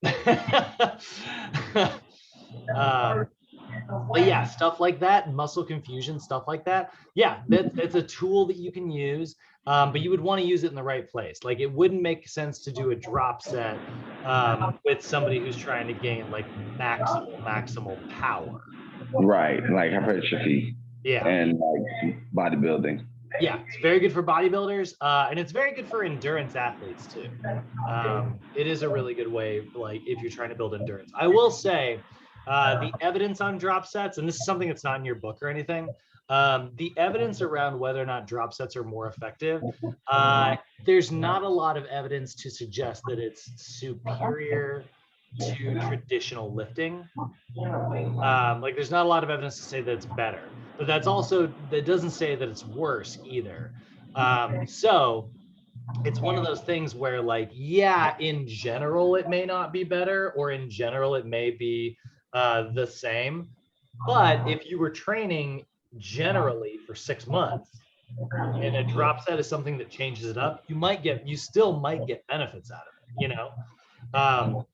But yeah, stuff like that, muscle confusion, stuff like that. Yeah, it's a tool that you can use, but you would want to use it in the right place. Like, it wouldn't make sense to do a drop set with somebody who's trying to gain like maximal power. Right, like hypertrophy. Yeah. And like bodybuilding. Yeah, it's very good for bodybuilders, and it's very good for endurance athletes too. It is a really good way, like if you're trying to build endurance. I will say, the evidence on drop sets, and this is something that's not in your book or anything, the evidence around whether or not drop sets are more effective, there's not a lot of evidence to suggest that it's superior to traditional lifting. Like, there's not a lot of evidence to say that it's better, but that doesn't say that it's worse either. So it's one of those things where, like, yeah, in general it may not be better, or in general it may be the same, but if you were training generally for 6 months and a drop set is something that changes it up, you still might get benefits out of it,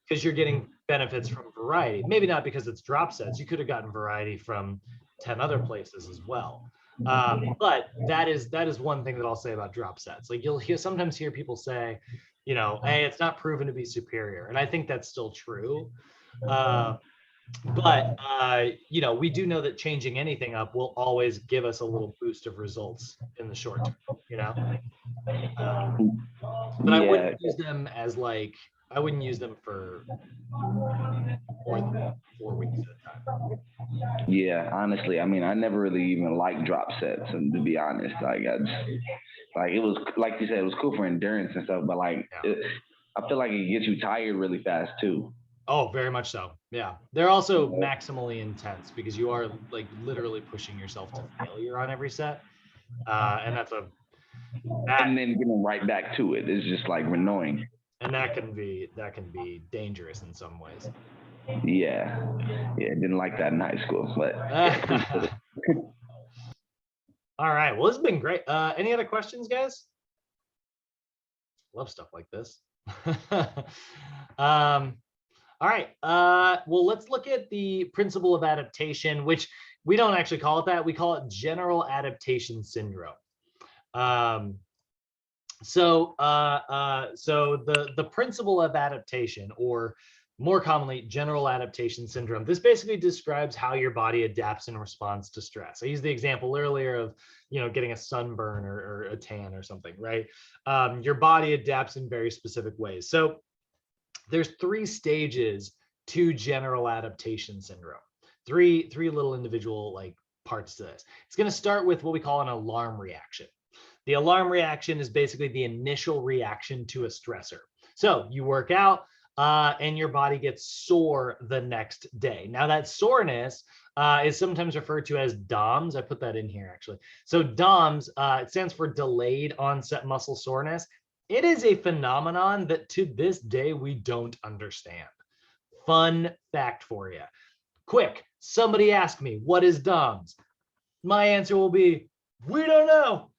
because you're getting benefits from variety. Maybe not because it's drop sets. You could have gotten variety from 10 other places as well. But that is one thing that I'll say about drop sets. Like, you'll sometimes hear people say, hey, it's not proven to be superior. And I think that's still true. But we do know that changing anything up will always give us a little boost of results in the short term, but I wouldn't use them as I wouldn't use them for more than 4 weeks at a time. Yeah, honestly, I mean, I never really even liked drop sets, and to be honest, it was, like you said, it was cool for endurance and stuff, but I feel like it gets you tired really fast too. Oh, very much so. Yeah. They're also maximally intense because you are like literally pushing yourself to failure on every set. And and then getting right back to it is just like annoying. And that can be dangerous in some ways. Yeah. Didn't like that in high school, but. All right. Well, this has been great. Any other questions, guys? Love stuff like this. All right. Well, let's look at the principle of adaptation, which we don't actually call it that. We call it general adaptation syndrome. So the principle of adaptation, or more commonly, general adaptation syndrome, this basically describes how your body adapts in response to stress. I used the example earlier of, getting a sunburn or a tan or something, right? Your body adapts in very specific ways. So there's 3 stages to general adaptation syndrome. Three little individual parts to this. It's going to start with what we call an alarm reaction. The alarm reaction is basically the initial reaction to a stressor. So you work out and your body gets sore the next day. Now that soreness is sometimes referred to as DOMS. I put that in here actually. So DOMS, it stands for delayed onset muscle soreness. It is a phenomenon that to this day we don't understand. Fun fact for you. Quick, somebody ask me, what is DOMS? My answer will be, We don't know.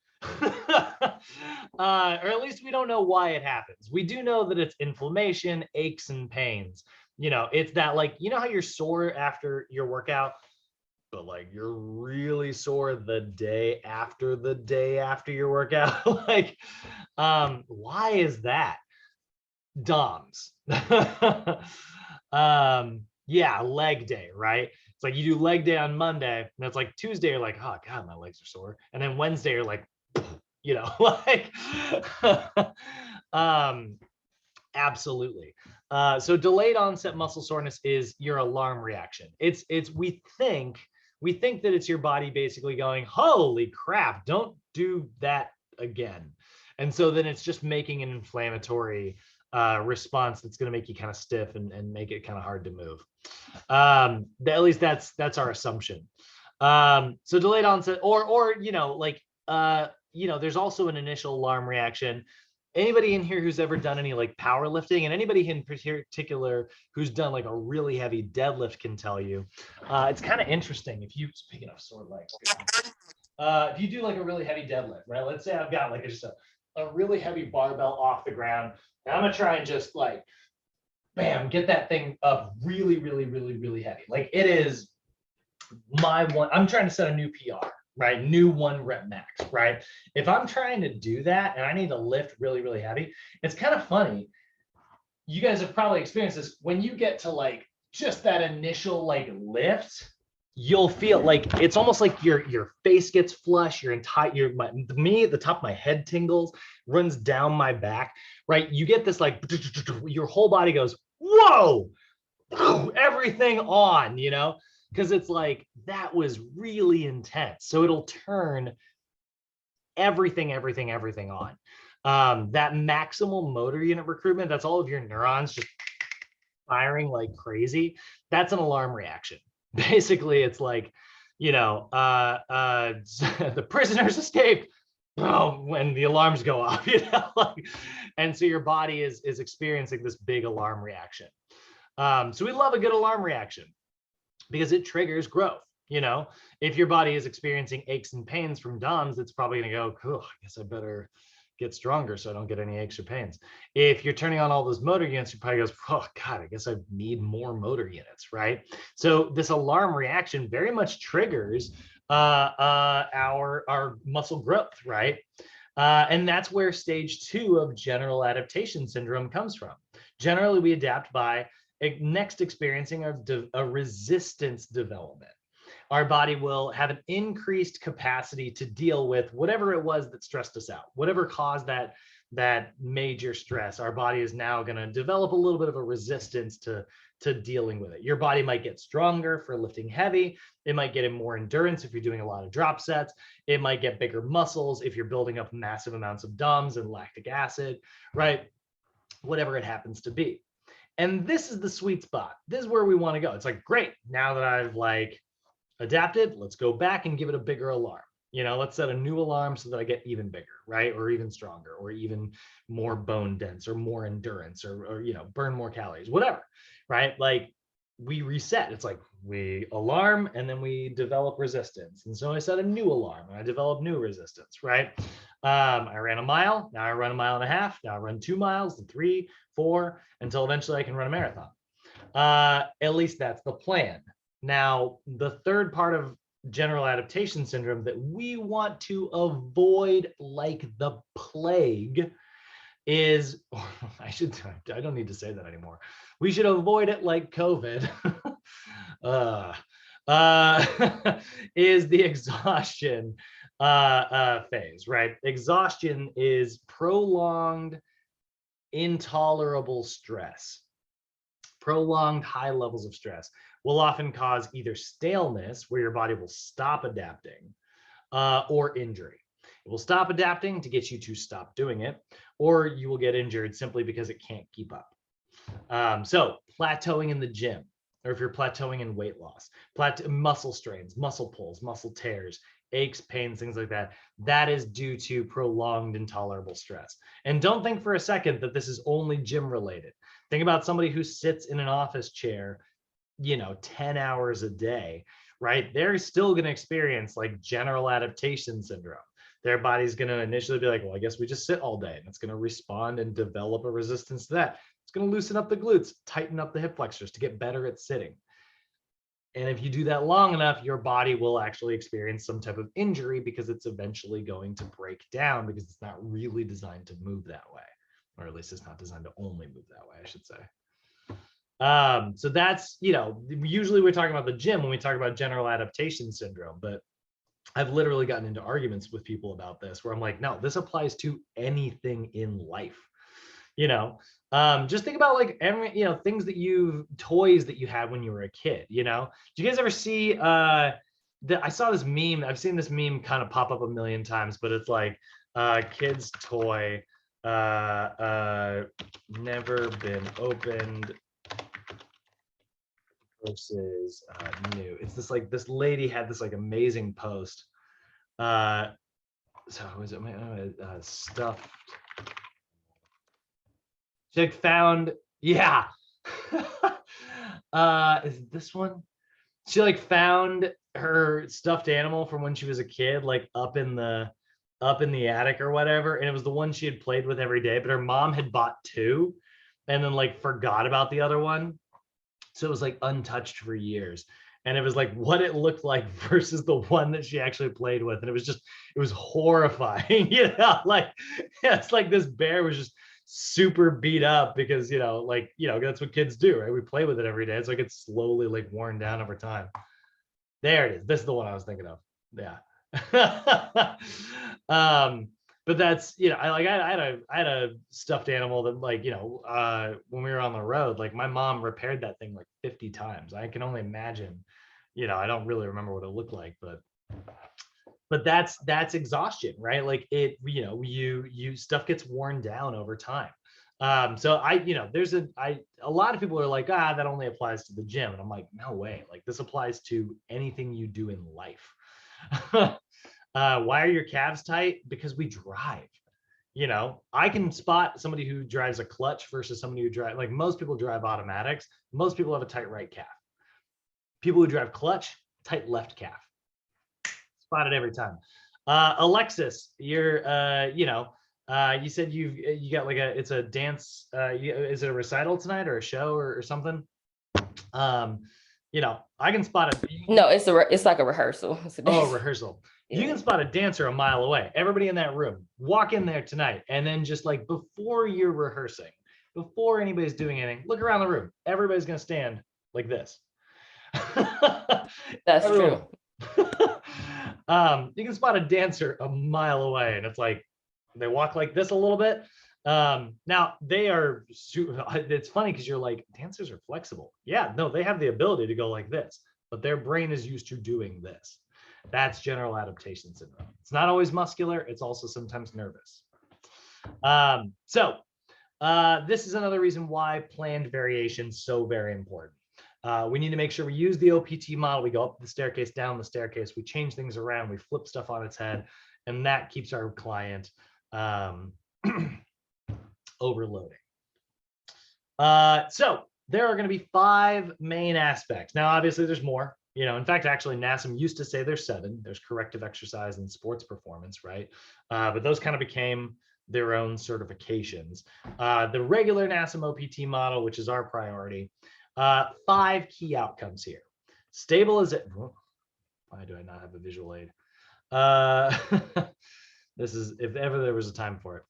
Or at least we don't know why it happens. We do know that it's inflammation, aches, and pains. You know, it's that, like, you know how you're sore after your workout, but like you're really sore the day after your workout. Like, why is that? DOMS. Yeah, leg day, right? It's like you do leg day on Monday, and it's like Tuesday, you're like, oh God, my legs are sore. And then Wednesday, you're like, you know, like, absolutely. So delayed onset muscle soreness is your alarm reaction. It's we think that it's your body basically going, holy crap, don't do that again. And so then it's just making an inflammatory response that's going to make you kind of stiff and make it kind of hard to move. At least that's our assumption. So delayed onset, or you know, like you know, there's also an initial alarm reaction. Anybody in here who's ever done any like powerlifting, and anybody in particular who's done like a really heavy deadlift can tell you, it's kind of interesting. If you, speaking of sore legs, if you do like a really heavy deadlift, right? Let's say I've got like just a really heavy barbell off the ground, and I'm gonna try and just like, bam, get that thing up really, really, really, really heavy. Like it is my one, I'm trying to set a new PR, right? New 1 rep max, right? If I'm trying to do that and I need to lift really, really heavy, it's kind of funny. You guys have probably experienced this. When you get to like just that initial like lift, you'll feel like it's almost like your face gets flush, your entire me at the top of my head tingles, runs down my back, right? You get this like your whole body goes, whoa, everything on, you know, because it's like that was really intense. So it'll turn everything on. That maximal motor unit recruitment, that's all of your neurons just firing like crazy. That's an alarm reaction. Basically, it's like, you know, the prisoners escaped. Oh, when the alarms go off, you know, like, and so your body is experiencing this big alarm reaction. So we love a good alarm reaction because it triggers growth. You know, if your body is experiencing aches and pains from DOMS, it's probably going to go, cool, I guess I better get stronger so I don't get any aches or pains. If you're turning on all those motor units, you probably goes, oh God, I guess I need more motor units, right? So this alarm reaction very much triggers our muscle growth, right? And that's where stage 2 of general adaptation syndrome comes from. Generally, we adapt by next experiencing a resistance development. Our body will have an increased capacity to deal with whatever it was that stressed us out, whatever caused that major stress. Our body is now going to develop a little bit of a resistance to dealing with it. Your body might get stronger for lifting heavy. It might get in more endurance if you're doing a lot of drop sets. It might get bigger muscles if you're building up massive amounts of DOMS and lactic acid, right? Whatever it happens to be. And this is the sweet spot. This is where we want to go. It's like, great, now that I've like adapted, let's go back and give it a bigger alarm. You know, let's set a new alarm so that I get even bigger, right? Or even stronger, or even more bone dense, or more endurance, or you know, burn more calories, whatever, right? Like we reset. It's like we alarm and then we develop resistance. And so I set a new alarm and I develop new resistance, right? I ran a mile, now I run a mile and a half, now I run 2 miles, then 3, 4, until eventually I can run a marathon. At least that's the plan. Now, the third part of general adaptation syndrome that we want to avoid like the plague is, I don't need to say that anymore. We should avoid it like COVID. Is the exhaustion phase, right? Exhaustion is prolonged, intolerable stress. Prolonged high levels of stress will often cause either staleness, where your body will stop adapting, or injury. It will stop adapting to get you to stop doing it, or you will get injured simply because it can't keep up. So plateauing in the gym, or if you're plateauing in weight loss, muscle strains, muscle pulls, muscle tears, aches, pains, things like that, that is due to prolonged intolerable stress. And don't think for a second that this is only gym related. Think about somebody who sits in an office chair, you know, 10 hours a day, right? They're still going to experience like general adaptation syndrome. Their body's going to initially be like, well, I guess we just sit all day, and it's going to respond and develop a resistance to that. It's going to loosen up the glutes, tighten up the hip flexors to get better at sitting. And if you do that long enough, your body will actually experience some type of injury because it's eventually going to break down because it's not really designed to move that way, or at least it's not designed to only move that way, I should say. So that's, usually we're talking about the gym when we talk about general adaptation syndrome, but I've literally gotten into arguments with people about this where I'm like, no, this applies to anything in life. Just think about like every, things toys that you had when you were a kid. Do you guys ever see I saw this meme, I've seen this meme kind of pop up a million times, but it's like kid's toy never been opened versus new. It's this lady had this like amazing post. So was it stuff? She like found, yeah. Is it this one? She like found her stuffed animal from when she was a kid, like up in the attic or whatever, and it was the one she had played with every day, but her mom had bought two and then like forgot about the other one. So it was like untouched for years. And it was like what it looked like versus the one that she actually played with. And it was horrifying, like it's like this bear was just super beat up because, that's what kids do, right? We play with it every day. It's like it's slowly like worn down over time. There it is. This is the one I was thinking of. Yeah. But that's, I had a stuffed animal that like, when we were on the road, like my mom repaired that thing like 50 times. I can only imagine, I don't really remember what it looked like, but that's exhaustion, right? Like it, you stuff gets worn down over time. So there's a lot of people are like, that only applies to the gym. And I'm like, no way. Like this applies to anything you do in life. Why are your calves tight? Because we drive. I can spot somebody who drives a clutch versus somebody who drives, like most people drive automatics. Most people have a tight right calf. People who drive clutch, tight left calf. Spot it every time. Alexis, you're, you said you got like it's a dance. Is it a recital tonight or a show or something? I can spot it. No, it's like a rehearsal. Oh, rehearsal. Yeah. You can spot a dancer a mile away. Everybody in that room, walk in there tonight, and then just like before you're rehearsing, before anybody's doing anything, look around the room. Everybody's gonna stand like this. That's true. You can spot a dancer a mile away, and it's like they walk like this a little bit. Now they are. It's funny because you're like, dancers are flexible. Yeah, no, they have the ability to go like this, but their brain is used to doing this. That's general adaptation syndrome. It's not always muscular. It's also sometimes nervous. This is another reason why planned variation is so very important. We need to make sure we use the OPT model. We go up the staircase, down the staircase. We change things around. We flip stuff on its head, and that keeps our client overloading. So there are going to be 5 main aspects. Now, obviously, there's more. In fact, actually, NASM used to say there's 7. There's corrective exercise and sports performance, right? But those kind of became their own certifications. The regular NASM OPT model, which is our priority, 5 key outcomes here. Stabilization. Why do I not have a visual aid? This is if ever there was a time for it.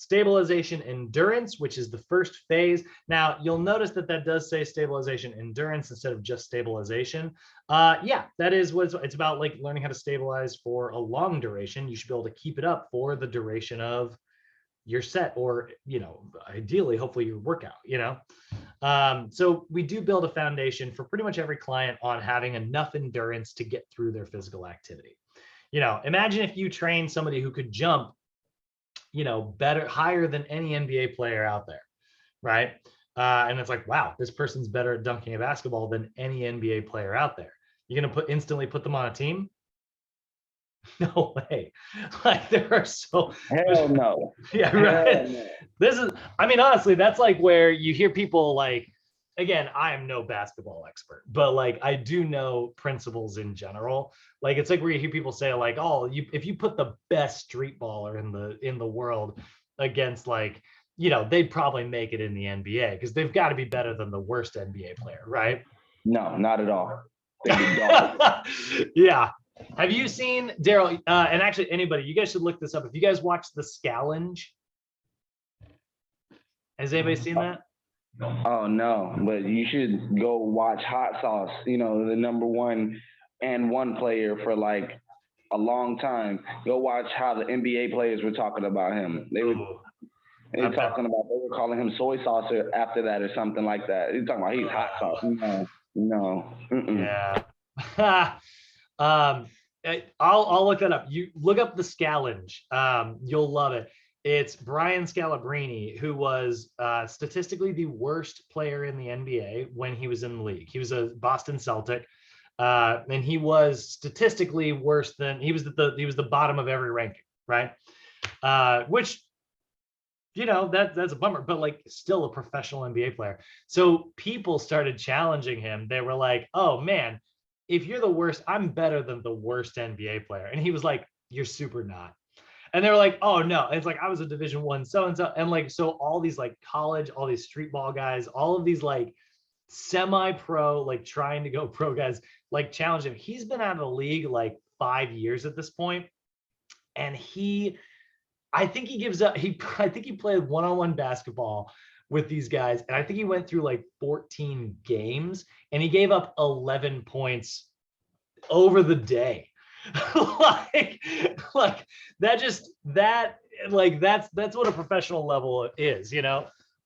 Stabilization endurance, which is the first phase. Now, you'll notice that does say stabilization endurance instead of just stabilization. Yeah, that is what it's about, like learning how to stabilize for a long duration. You should be able to keep it up for the duration of your set or, ideally, hopefully your workout, So we do build a foundation for pretty much every client on having enough endurance to get through their physical activity. Imagine if you train somebody who could jump higher than any NBA player out there, right? And it's like, wow, this person's better at dunking a basketball than any NBA player out there. You're gonna instantly put them on a team? No way. Like there are so Hell no. Yeah, right. Hell no. This is, honestly, that's like where you hear people like again, I am no basketball expert, but like I do know principles in general. Like it's like where you hear people say like, oh, if you put the best street baller in the world against like, they'd probably make it in the NBA because they've got to be better than the worst NBA player, right? No, not at all. They'd be dogs. Yeah. Have you seen Daryl? And actually, anybody, you guys should look this up. If you guys watch the Scallenge, has anybody seen that? Oh no, but you should go watch Hot Sauce. The #1 and 1 player for like a long time. Go watch how the NBA players were talking about him. They were calling him soy sauce after that or something like that. You're talking about he's hot sauce. No. Yeah. I'll look that up. You look up the Scallenge. You'll love it. It's Brian Scalabrine, who was statistically the worst player in the NBA when he was in the league. He was a Boston Celtic, and he was statistically worse than he was the bottom of every ranking, right? Which that's a bummer, but like still a professional NBA player. So people started challenging him. They were like, "Oh man, if you're the worst, I'm better than the worst NBA player." And he was like, "You're super not." And they were like, "Oh no." It's like, I was a Division I so-and-so. And like, so all these like college, all these street ball guys, all of these like semi-pro, like trying to go pro guys, like challenge him. He's been out of the league like 5 years at this point. And I think he gives up. I think he played one-on-one basketball with these guys. And I think he went through like 14 games and he gave up 11 points over the day. like that's what a professional level is,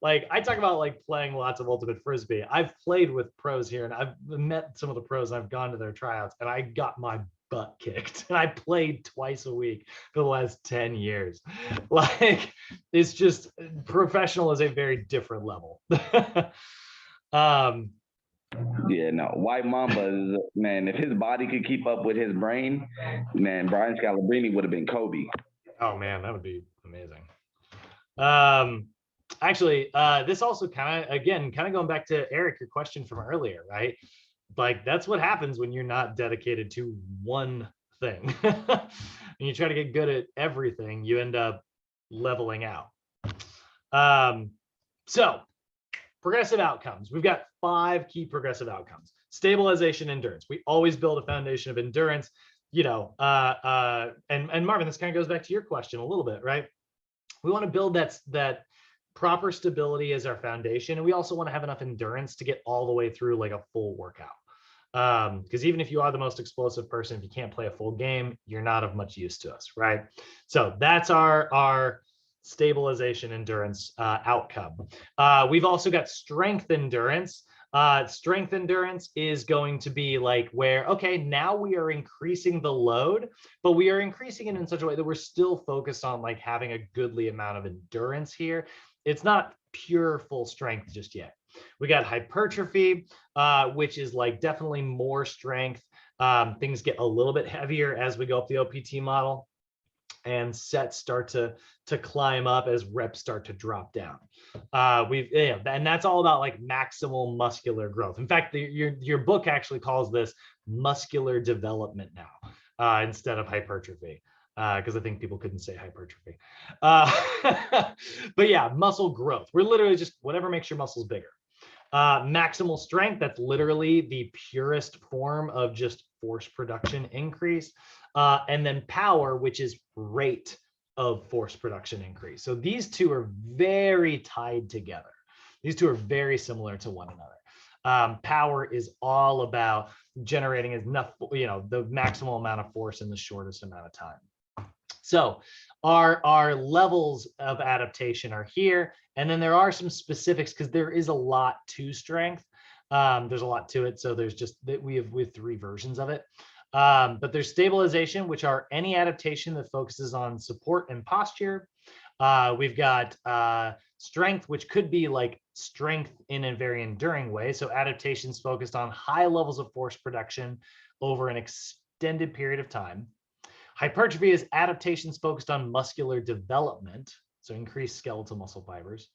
like I talk about like playing lots of ultimate frisbee. I've played with pros here and I've met some of the pros. I've gone to their tryouts and I got my butt kicked and I played twice a week for the last 10 years. Like it's just, professional is a very different level. Yeah, no. White Mamba, man, if his body could keep up with his brain, man, Brian Scalabrine would have been Kobe. Oh man, that would be amazing. Actually, this also kind of going back to Eric, your question from earlier, right? Like that's what happens when you're not dedicated to one thing. And you try to get good at everything, you end up leveling out. So progressive outcomes. We've got 5 key progressive outcomes. Stabilization, endurance. We always build a foundation of endurance, and Marvin, this kind of goes back to your question a little bit, right? We want to build that proper stability as our foundation. And we also want to have enough endurance to get all the way through like a full workout. Because even if you are the most explosive person, if you can't play a full game, you're not of much use to us, right? So that's our stabilization endurance outcome. We've also got strength endurance. Strength endurance is going to be like where, okay, now we are increasing the load, but we are increasing it in such a way that we're still focused on like having a goodly amount of endurance here. It's not pure full strength just yet. We got hypertrophy, which is like definitely more strength. Things get a little bit heavier as we go up the OPT model, and sets start to climb up as reps start to drop down. And that's all about like maximal muscular growth. In fact, your book actually calls this muscular development now instead of hypertrophy, because I think people couldn't say hypertrophy. But yeah, muscle growth. We're literally just whatever makes your muscles bigger. Maximal strength, that's literally the purest form of just force production increase. And then power, which is rate of force production increase. So these two are very tied together. These two are very similar to one another. Power is all about generating enough, the maximal amount of force in the shortest amount of time. So our levels of adaptation are here. And then there are some specifics because there is a lot to strength. There's a lot to it. So there's just that we have 3 versions of it. But there's stabilization, which are any adaptation that focuses on support and posture. We've got strength, which could be like strength in a very enduring way. So adaptations focused on high levels of force production over an extended period of time. Hypertrophy is adaptations focused on muscular development, so increased skeletal muscle fibers.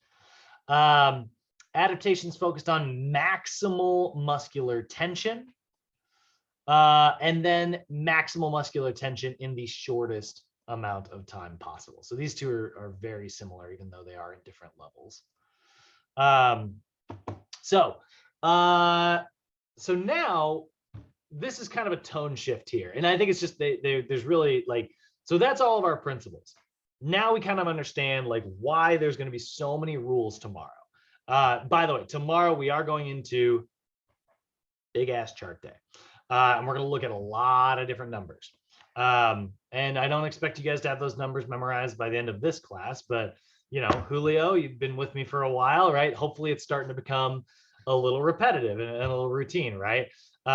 adaptations focused on maximal muscular tension, and then maximal muscular tension in the shortest amount of time possible. So these two are very similar, even though they are in different levels. So now this is kind of a tone shift here. And I think it's just, there's really like, so that's all of our principles. Now we kind of understand like why there's going to be so many rules tomorrow. By the way, tomorrow we are going into big ass chart day. And we're going to look at a lot of different numbers. And I don't expect you guys to have those numbers memorized by the end of this class, but you know, Julio, you've been with me for a while, right? Hopefully it's starting to become a little repetitive and a little routine, right? You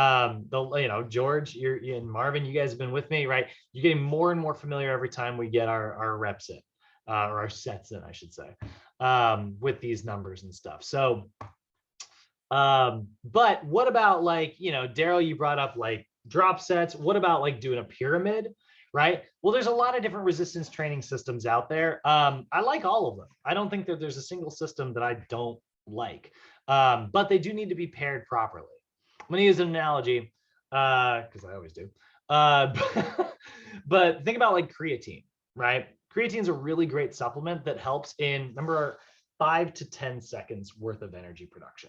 know, George, you and Marvin, you guys have been with me, right? You're getting more and more familiar every time we get our reps in, or our sets in, I should say, with these numbers and stuff. So, but what about like, you know, Daryl, you brought up like drop sets. What about like doing a pyramid, right? Well, there's a lot of different resistance training systems out there. I like all of them. I don't think that there's a single system that I don't like, but they do need to be paired properly. I'm going to use an analogy because I always do. But think about like creatine, right? Creatine is a really great supplement that helps in, remember, 5 to 10 seconds worth of energy production.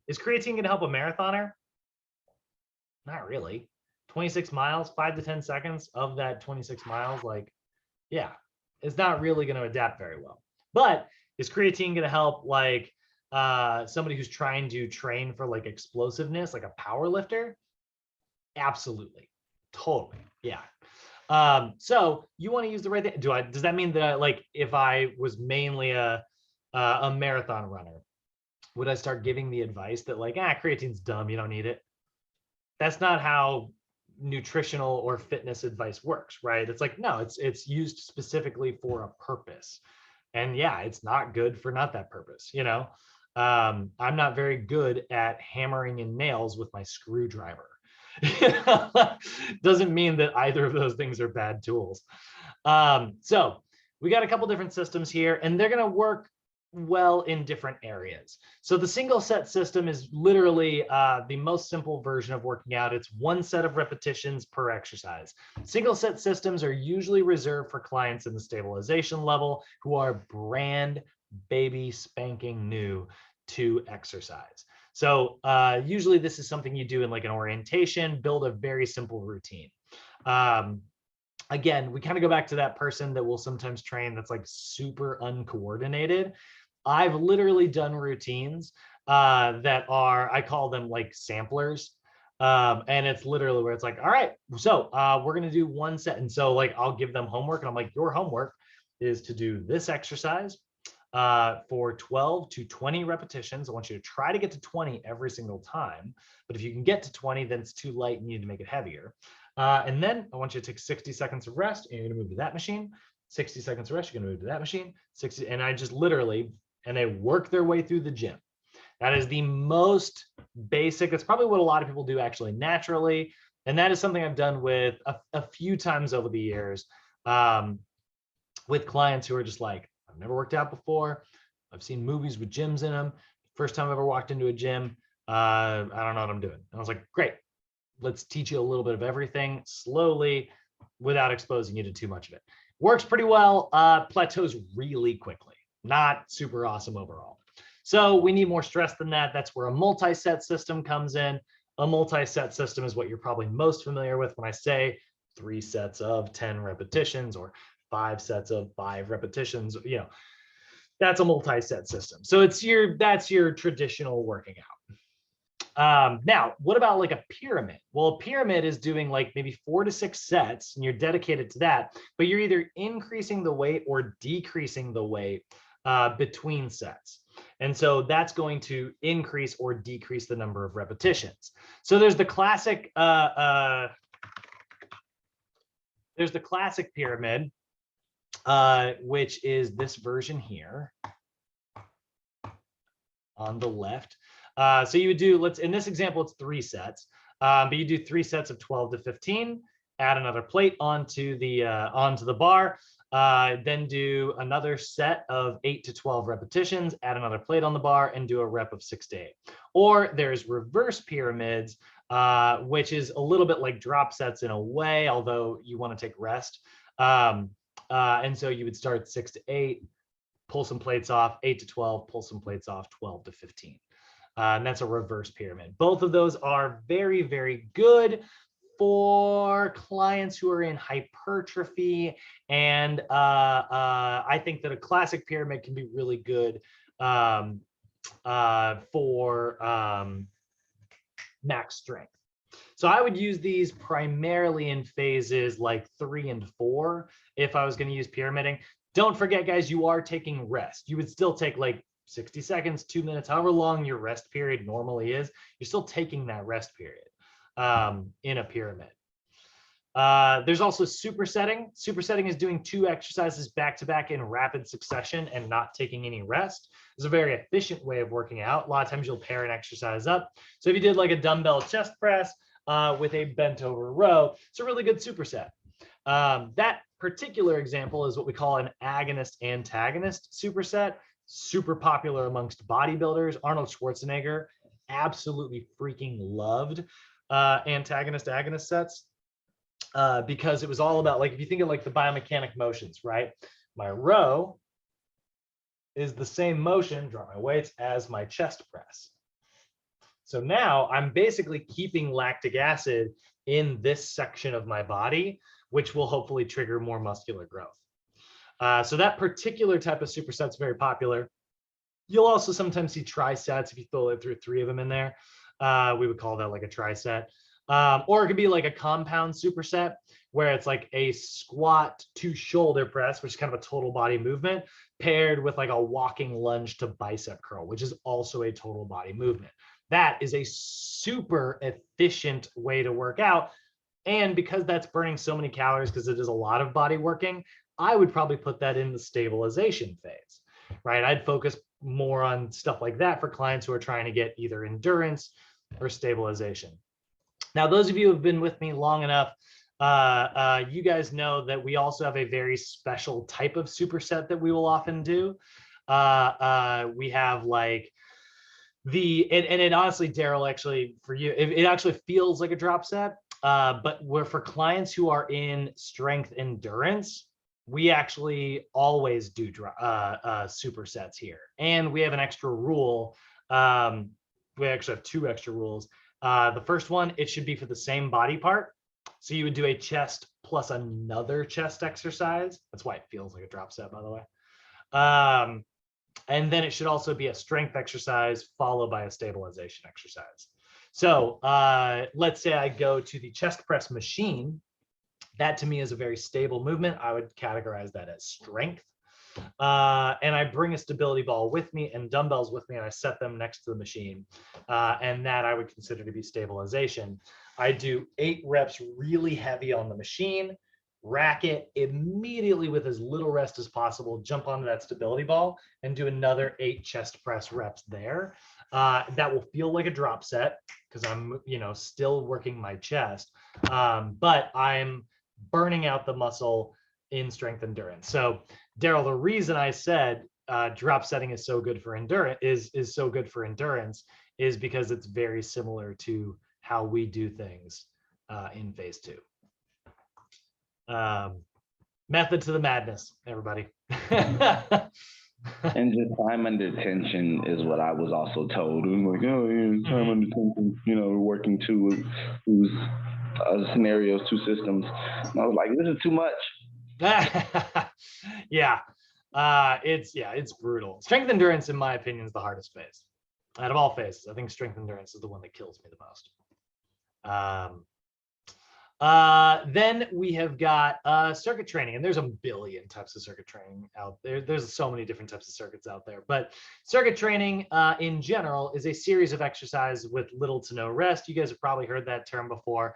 Is creatine going to help a marathoner? Not really. 26 miles, 5 to 10 seconds of that 26 miles, like, yeah, it's not really going to adapt very well. But is creatine going to help like somebody who's trying to train for like explosiveness, like a power lifter? Absolutely. Totally. Yeah. So you want to use the right thing. Does that mean that like if I was mainly a marathon runner, would I start giving the advice that like, creatine's dumb, you don't need it? That's not how nutritional or fitness advice works, right? It's like, no, it's used specifically for a purpose. And yeah, it's not good for not that purpose, you know? I'm not very good at hammering in nails with my screwdriver. Doesn't mean that either of those things are bad tools. So we got a couple different systems here, and they're going to work well in different areas. So the single set system is literally the most simple version of working out. It's one set of repetitions per exercise. Single set systems are usually reserved for clients in the stabilization level who are brand baby spanking new to exercise. So usually this is something you do in like an orientation, build a very simple routine. Again, we kind of go back to that person that will sometimes train that's like super uncoordinated. I've literally done routines that are, I call them like samplers. And it's literally where it's like, all right, so we're going to do one set. And so like, I'll give them homework and I'm like, your homework is to do this exercise for 12 to 20 repetitions. I want you to try to get to 20 every single time. But if you can get to 20, then it's too light and you need to make it heavier. And then I want you to take 60 seconds of rest and you're going to move to that machine. 60 seconds of rest, you're going to move to that machine. 60, and I just literally, and they work their way through the gym. That is the most basic. That's probably what a lot of people do actually naturally. And that is something I've done with a few times over the years with clients who are just like, I've never worked out before. I've seen movies with gyms in them. First time I ever walked into a gym, I don't know what I'm doing. And I was like, great, let's teach you a little bit of everything slowly without exposing you to too much of it. Works pretty well, plateaus really quickly. Not super awesome overall. So we need more stress than that. That's where a multi-set system comes in. A multi-set system is what you're probably most familiar with when I say 3 sets of 10 repetitions or 5 sets of 5 repetitions. You know, that's a multi-set system. So that's your traditional working out. Now, what about like a pyramid? Well, a pyramid is doing like maybe 4 to 6 sets and you're dedicated to that, but you're either increasing the weight or decreasing the weight between sets. And so that's going to increase or decrease the number of repetitions. So there's the classic pyramid, which is this version here on the left. So you would do, in this example, it's 3 sets, but you do 3 sets of 12 to 15, add another plate onto the bar, then do another set of 8 to 12 repetitions, add another plate on the bar, and do a rep of 6 to 8. Or there's reverse pyramids, which is a little bit like drop sets in a way, although you want to take rest. And so you would start 6 to 8, pull some plates off, 8 to 12, pull some plates off, 12 to 15. And that's a reverse pyramid. Both of those are very, very good for clients who are in hypertrophy. And I think that a classic pyramid can be really good for max strength. So I would use these primarily in phases like 3 and 4 if I was going to use pyramiding. Don't forget, guys, you are taking rest. You would still take like 60 seconds, 2 minutes, however long your rest period normally is. You're still taking that rest period in a pyramid. There's also supersetting. Supersetting is doing 2 exercises back to back in rapid succession and not taking any rest. It's a very efficient way of working out. A lot of times you'll pair an exercise up. So if you did like a dumbbell chest press with a bent over row, it's a really good superset. That particular example is what we call an agonist-antagonist superset. Super popular amongst bodybuilders. Arnold Schwarzenegger absolutely freaking loved antagonist-agonist sets because it was all about, like, if you think of like the biomechanic motions, right? My row is the same motion, drop my weights, as my chest press. So now I'm basically keeping lactic acid in this section of my body, which will hopefully trigger more muscular growth. So that particular type of superset is very popular. You'll also sometimes see trisets if you throw 3 of them in there. We would call that like a triset. Or it could be like a compound superset where it's like a squat to shoulder press, which is kind of a total body movement, paired with like a walking lunge to bicep curl, which is also a total body movement. That is a super efficient way to work out. And because that's burning so many calories, because it is a lot of body working, I would probably put that in the stabilization phase, right? I'd focus more on stuff like that for clients who are trying to get either endurance or stabilization. Now, those of you who have been with me long enough, you guys know that we also have a very special type of superset that we will often do. We have like and it honestly, Daryl, actually for you, it actually feels like a drop set. But for clients who are in strength endurance, we actually always do supersets here. And we have an extra rule. We actually have 2 extra rules. The first one, it should be for the same body part. So you would do a chest plus another chest exercise. That's why it feels like a drop set, by the way. And then it should also be a strength exercise followed by a stabilization exercise. So let's say I go to the chest press machine. That to me is a very stable movement. I would categorize that as strength. And I bring a stability ball with me and dumbbells with me, and I set them next to the machine. And that I would consider to be stabilization. I do 8 reps really heavy on the machine, rack it immediately with as little rest as possible, jump onto that stability ball and do another 8 chest press reps there. That will feel like a drop set because I'm, still working my chest, but I'm burning out the muscle in strength endurance. So Daryl, the reason I said drop setting is so good for endurance is so good for endurance is because it's very similar to how we do things in phase 2. Method to the madness, everybody. And just time under tension is what I was also told. I'm like, oh, yeah, time under tension, working 2 scenarios, 2 systems. And I was like, this is too much. Yeah, it's brutal. Strength endurance, in my opinion, is the hardest phase. Out of all phases, I think strength endurance is the one that kills me the most. Then we have got circuit training, and there's a billion types of circuit training out there. There's so many different types of circuits out there, but circuit training in general is a series of exercises with little to no rest. You guys have probably heard that term before.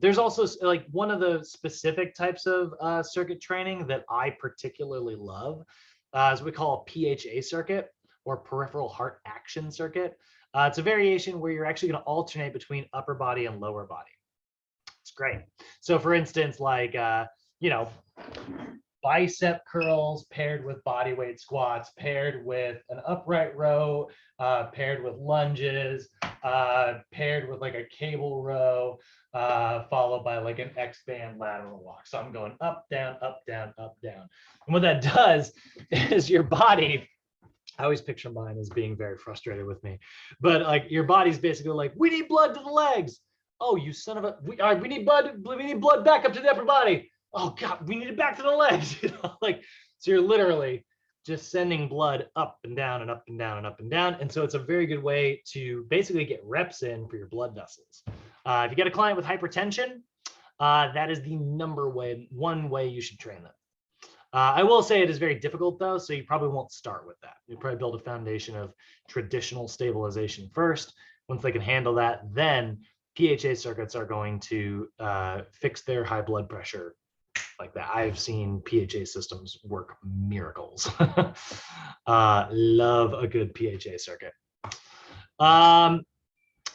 There's also like one of the specific types of circuit training that I particularly love is what we call a PHA circuit, or peripheral heart action circuit. It's a variation where you're actually going to alternate between upper body and lower body. works great. So for instance, like, you know, bicep curls paired with body weight squats, paired with an upright row, paired with lunges, paired with like a cable row, followed by like an X band lateral walk. So I'm going up, down, up, down, up, down. And what that does is your body, I always picture mine as being very frustrated with me, but like your body's basically like, we need blood to the legs. Oh, you son of a, we need blood back up to the upper body. Oh God, we need it back to the legs. You know, like, so you're literally just sending blood up and down and up and down and up and down. And so it's a very good way to basically get reps in for your blood vessels. If you get a client with hypertension, that is the one way you should train them. I will say it is very difficult though, so you probably won't start with that. You probably build a foundation of traditional stabilization first. Once they can handle that, then PHA circuits are going to fix their high blood pressure like that. I've seen PHA systems work miracles. Love a good PHA circuit.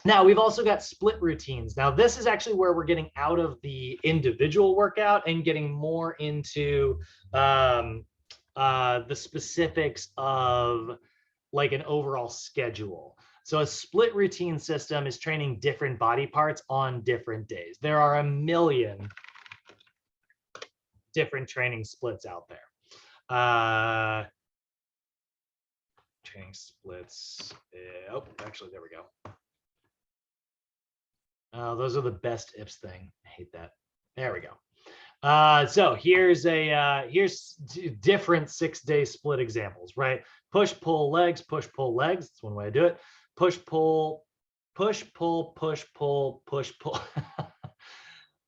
Now we've also got split routines. Now this is actually where we're getting out of the individual workout and getting more into the specifics of like an overall schedule. So a split routine system is training different body parts on different days. There are a million different training splits out there. Training splits. Oh, actually, there we go. Those are the best ifs thing. I hate that. There we go. So here's different 6-day split examples, right? Push, pull, legs, push, pull, legs. That's one way to do it. Push, pull, push, pull, push, pull, push, pull.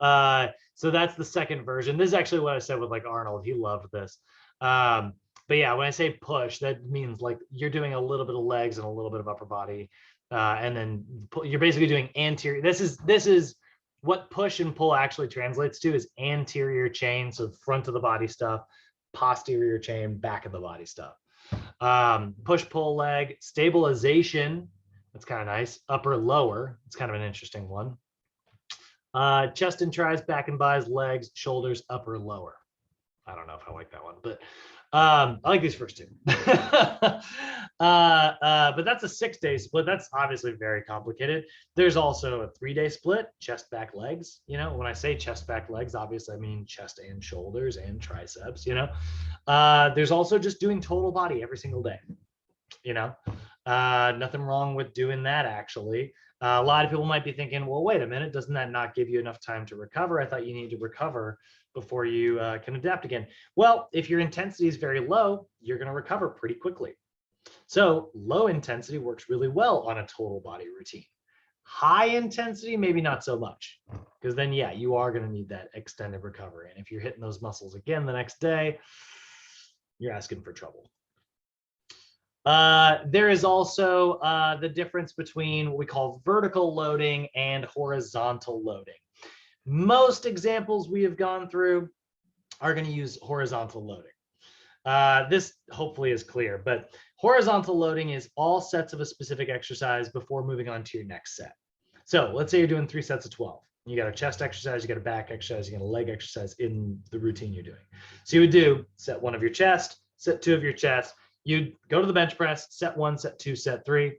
So that's the second version. This is actually what I said with like Arnold. He loved this. But yeah, when I say push, that means like you're doing a little bit of legs and a little bit of upper body. And then you're basically doing anterior. This is what push and pull actually translates to is anterior chain. So front of the body stuff, posterior chain, back of the body stuff. Push, pull, leg, stabilization. That's kind of nice. Upper, lower. It's kind of an interesting one. Chest and tries, back and bis, legs, shoulders, upper, lower. I don't know if I like that one, but I like these first two. But that's a 6-day split. That's obviously very complicated. There's also a 3-day split, chest, back, legs. You know, when I say chest, back, legs, obviously I mean chest and shoulders and triceps, you know. There's also just doing total body every single day. You know, nothing wrong with doing that actually. A lot of people might be thinking, well, wait a minute, doesn't that not give you enough time to recover? I thought you need to recover before you can adapt again. Well, if your intensity is very low, you're going to recover pretty quickly. So low intensity works really well on a total body routine. High intensity, maybe not so much, because then, yeah, you are going to need that extended recovery. And if you're hitting those muscles again the next day, you're asking for trouble. There is also the difference between what we call vertical loading and horizontal loading. Most examples we have gone through are going to use horizontal loading. This hopefully is clear, but horizontal loading is all sets of a specific exercise before moving on to your next set. So let's say you're doing 3 sets of 12. You got a chest exercise, you got a back exercise, you got a leg exercise in the routine you're doing. So you would do set 1 of your chest, set 2 of your chest. You'd go to the bench press, set 1, set 2, set 3.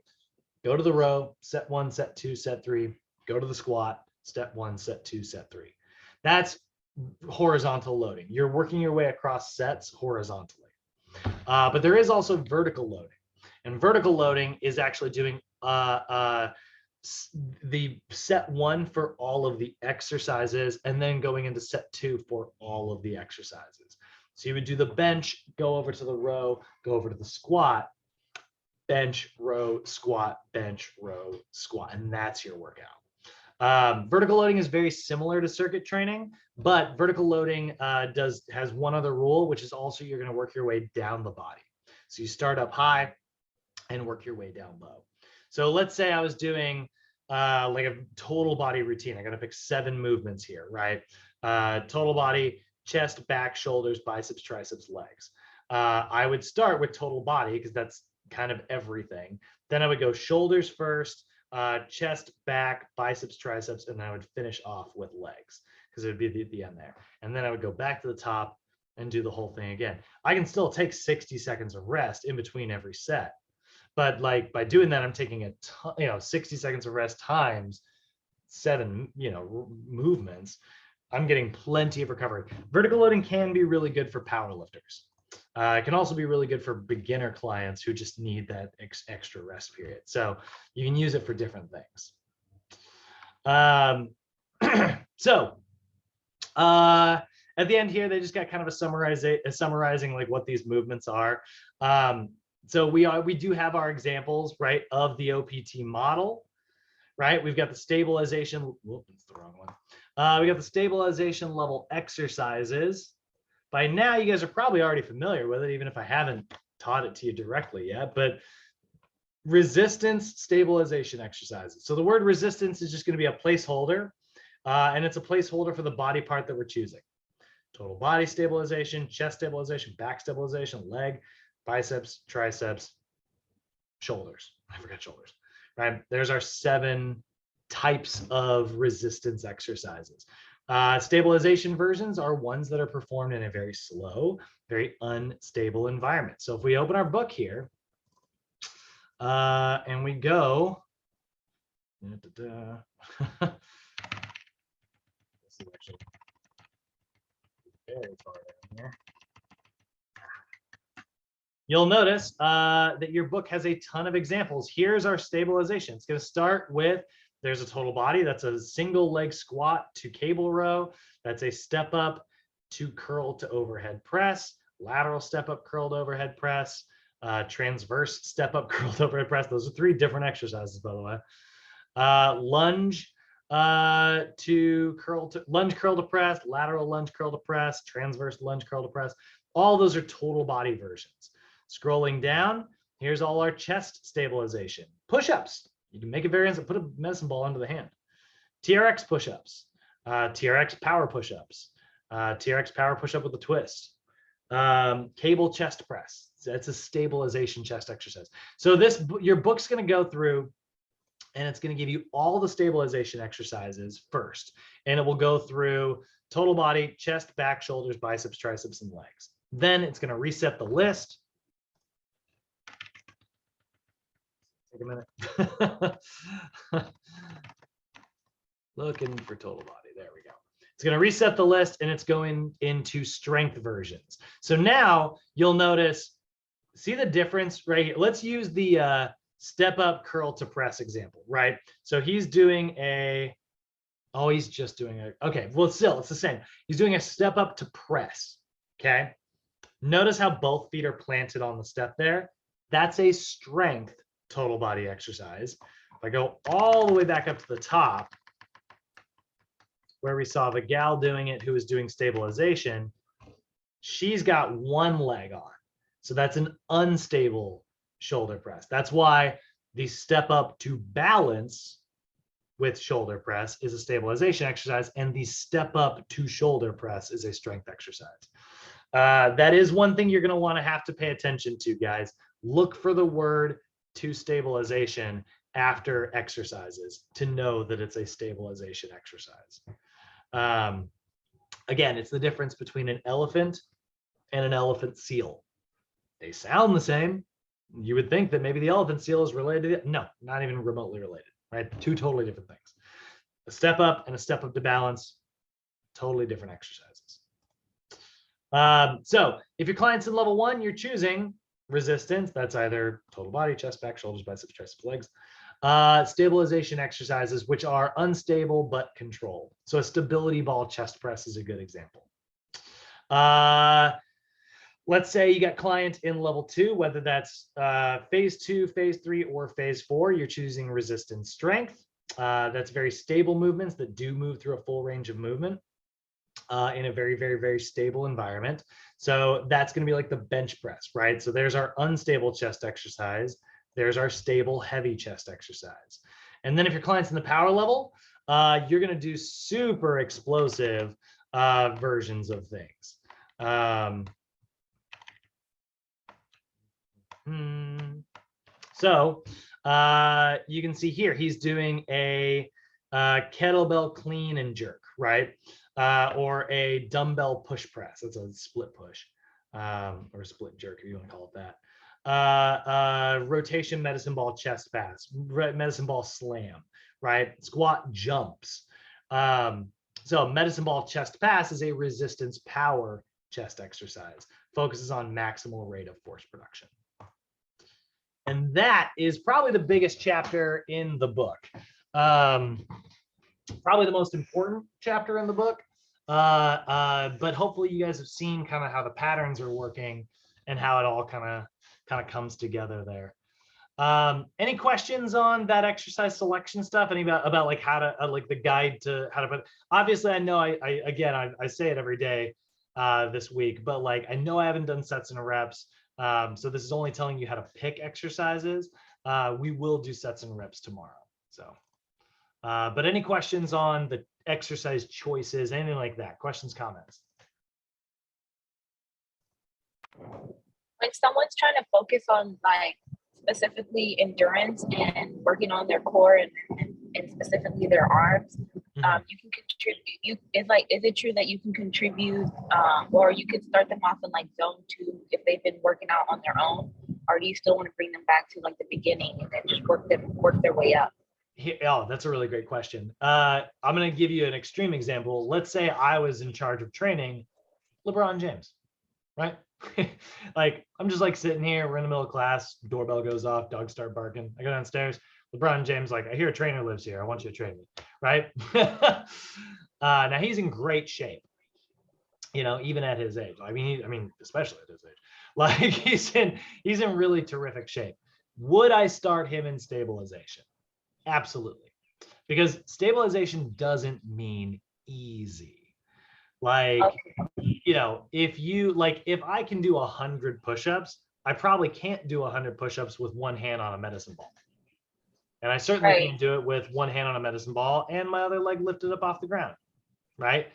Go to the row, set 1, set 2, set 3. Go to the squat, step 1, set 2, set 3. That's horizontal loading. You're working your way across sets horizontally. But there is also vertical loading. And vertical loading is actually doing the set 1 for all of the exercises and then going into set 2 for all of the exercises. So you would do the bench, go over to the row, go over to the squat, bench, row, squat, bench, row, squat, and that's your workout. Vertical loading is very similar to circuit training, but vertical loading has one other rule, which is also you're going to work your way down the body. So you start up high and work your way down low. So let's say I was doing like a total body routine. I got to pick 7 movements here, right? Total body, chest, back, shoulders, biceps, triceps, legs. I would start with total body because that's kind of everything. Then I would go shoulders first, chest, back, biceps, triceps, and I would finish off with legs because it would be the end there. And then I would go back to the top and do the whole thing again. I can still take 60 seconds of rest in between every set. But like by doing that, I'm taking a ton, 60 seconds of rest times 7, movements. I'm getting plenty of recovery. Vertical loading can be really good for power lifters. It can also be really good for beginner clients who just need that extra rest period. So you can use it for different things. At the end here, they just got kind of a summarizing like what these movements are. So we do have our examples, right, of the OPT model, right? We've got the stabilization. Whoop, that's the wrong one. We got the stabilization level exercises. By now, you guys are probably already familiar with it, even if I haven't taught it to you directly yet. But resistance stabilization exercises. So the word resistance is just going to be a placeholder, and it's a placeholder for the body part that we're choosing. Total body stabilization, chest stabilization, back stabilization, leg, biceps, triceps, shoulders. I forgot shoulders, right? There's our 7 types of resistance exercises. Stabilization versions are ones that are performed in a very slow, very unstable environment. So if we open our book here and we go, this is actually very far down here. You'll notice that your book has a ton of examples. Here's our stabilization. It's going to start with, there's a total body. That's a single leg squat to cable row. That's a step up to curl to overhead press, lateral step up curled overhead press, transverse step up curled overhead press. Those are 3 different exercises, by the way. Lunge lunge curl to press, lateral lunge curl to press, transverse lunge curl to press. All those are total body versions. Scrolling down, here's all our chest stabilization. Push-ups. You can make a variance and put a medicine ball under the hand. TRX push-ups, TRX power push-ups, TRX power push-up with a twist, cable chest press. So it's a stabilization chest exercise. So your book's going to go through and it's going to give you all the stabilization exercises first. And it will go through total body, chest, back, shoulders, biceps, triceps, and legs. Then it's going to reset the list. Take a minute. Looking for total body. There we go. It's going to reset the list and it's going into strength versions. So now you'll notice, see the difference right here. Let's use the step up curl to press example, right? So he's doing he's just doing okay, well, still, it's the same. He's doing a step up to press, okay? Notice how both feet are planted on the step there. That's a strength total body exercise. If I go all the way back up to the top, where we saw the gal doing it who was doing stabilization, she's got 1 leg on. So that's an unstable shoulder press. That's why the step up to balance with shoulder press is a stabilization exercise, and the step up to shoulder press is a strength exercise. That is one thing you're going to want to have to pay attention to, guys. Look for the word to stabilization after exercises to know that it's a stabilization exercise. Again, it's the difference between an elephant and an elephant seal. They sound the same. You would think that maybe the elephant seal is related to it. No, not even remotely related, right? 2 totally different things. A step up and a step up to balance, totally different exercises. So if your client's in level 1, you're choosing resistance. That's either total body, chest, back, shoulders, biceps, triceps, legs. Stabilization exercises, which are unstable but controlled. So a stability ball chest press is a good example. Let's say you got client in level 2, whether that's phase 2, phase 3, or phase 4, you're choosing resistance strength. That's very stable movements that do move through a full range of movement in a very, very, very stable environment. So that's going to be like the bench press, right? So there's our unstable chest exercise. There's our stable heavy chest exercise. And then if your client's in the power level, you're going to do super explosive versions of things. So You can see here, he's doing a kettlebell clean and jerk, right? Or a dumbbell push press. It's a split push, or split jerk, if you want to call it that. Rotation medicine ball chest pass, medicine ball slam, right? Squat jumps. So medicine ball chest pass is a resistance power chest exercise, focuses on maximal rate of force production. And that is probably the biggest chapter in the book. Probably the most important chapter in the book. But hopefully you guys have seen kind of how the patterns are working and how it all kind of comes together there. Any questions on that exercise selection stuff? Any about like how to like the guide to how to put? Obviously, I know I say it every day this week, but like I know I haven't done sets and reps, so this is only telling you how to pick exercises. We will do sets and reps tomorrow. So, but any questions on the exercise choices, anything like that? Questions, comments? When someone's trying to focus on like specifically endurance and working on their core and specifically their arms, you can contribute. Is it true that you can contribute, or you could start them off in like zone 2 if they've been working out on their own, or do you still want to bring them back to like the beginning and then just work their way up? Oh, that's a really great question. I'm going to give you an extreme example. Let's say I was in charge of training LeBron James, right? Like I'm just like sitting here, we're in the middle of class, doorbell goes off, dogs start barking. I go downstairs, LeBron James, like, I hear a trainer lives here. I want you to train me, right? Now he's in great shape, you know, even at his age. I mean, especially at his age, like he's in really terrific shape. Would I start him in stabilization? Absolutely, because stabilization doesn't mean easy. Like, you know, if I can do 100 push-ups, I probably can't do 100 push-ups with one hand on a medicine ball. And I certainly can't do it with one hand on a medicine ball and my other leg lifted up off the ground, right?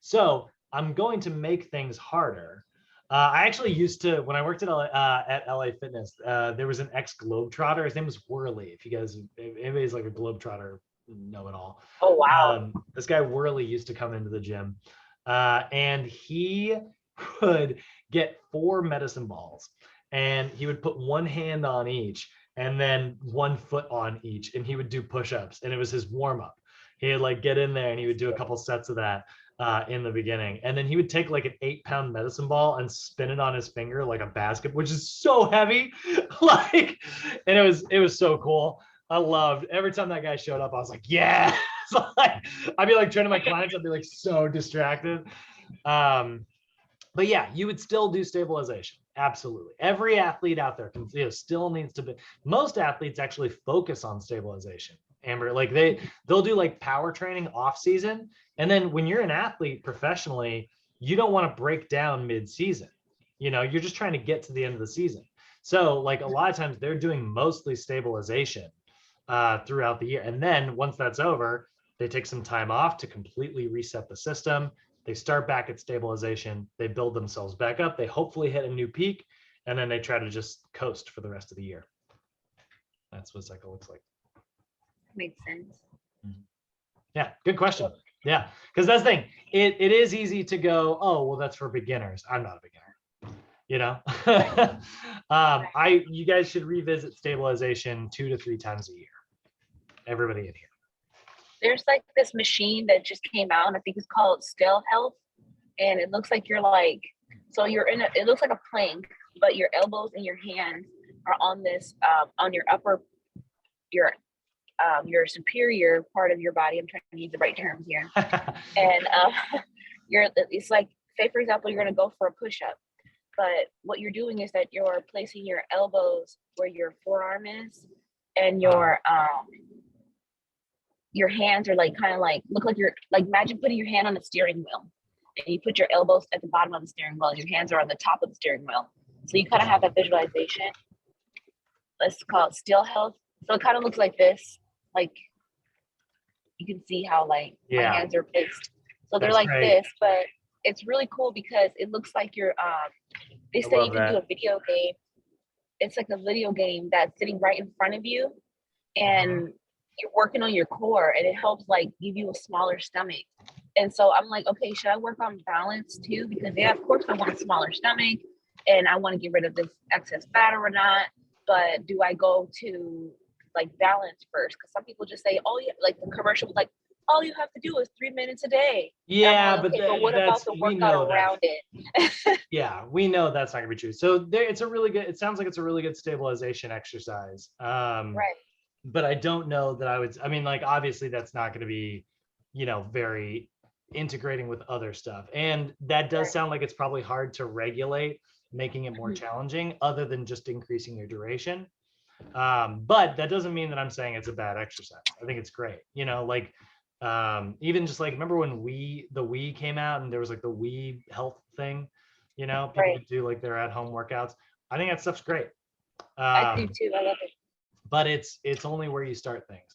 So I'm going to make things harder. I actually used to, when I worked at LA Fitness, there was an ex-Globetrotter. His name was Worley. If you guys, if anybody's like a Globetrotter, know it all. Oh, wow. This guy Worley used to come into the gym, and he would get 4 medicine balls, and he would put one hand on each and then one foot on each, and he would do push-ups, and it was his warm-up. He'd like get in there and he would do a couple sets of that in the beginning, and then he would take like an 8-pound medicine ball and spin it on his finger like a basket, which is so heavy. Like, and it was so cool. I loved every time that guy showed up. I was like, yeah. So like, I'd be like training my clients. I'd be like so distracted. But yeah, you would still do stabilization. Absolutely. Every athlete out there can, still needs to be. Most athletes actually focus on stabilization. Amber, like they'll do like power training off season, and then when you're an athlete professionally, you don't want to break down mid-season. You know, you're just trying to get to the end of the season. So like a lot of times they're doing mostly stabilization throughout the year. And then once that's over, they take some time off to completely reset the system. They start back at stabilization. They build themselves back up. They hopefully hit a new peak, and then they try to just coast for the rest of the year. That's what cycle looks like. Makes sense. Yeah, good question. Yeah, because that's the thing. It is easy to go, oh, well, that's for beginners. I'm not a beginner. You know, you guys should revisit stabilization 2 to 3 times a year. Everybody in here. There's like this machine that just came out, and I think it's called Still Health, and it looks like you're like, so you're in it looks like a plank, but your elbows and your hands are on this on your upper your superior part of your body. I'm trying to use the right terms here. And it's like, say for example, you're going to go for a push-up, but what you're doing is that you're placing your elbows where your forearm is, and your hands are like kind of like, look like you're like, imagine putting your hand on the steering wheel, and you put your elbows at the bottom of the steering wheel and your hands are on the top of the steering wheel. So you kind of have that visualization. Let's call it Still Health. So it kind of looks like this. Like, you can see how like my hands are placed. So they're like this, but it's really cool because it looks like you're they say you can do a video game it's like a video game that's sitting right in front of you, and you're working on your core, and it helps like give you a smaller stomach. And so I'm like, okay, should I work on balance too? Because yeah, of course I want a smaller stomach and I want to get rid of this excess fat or not. But do I go to like balance first? Because some people just say, oh yeah, like the commercial was like, all you have to do is 3 minutes a day. Yeah, like, but okay, but what about the workout around it? Yeah, we know that's not gonna be true. So there, it's a really good. It sounds like it's a really good stabilization exercise. Right. But I don't know that I would. I mean, like obviously that's not going to be, very integrating with other stuff, and that does Right. sound like it's probably hard to regulate, making it more challenging, other than just increasing your duration. But that doesn't mean that I'm saying it's a bad exercise. I think it's great. Like even just like remember when the Wii came out and there was like the Wii health thing, people Right. could do like their at-home workouts. I think that stuff's great. I do too. I love it. But it's only where you start things.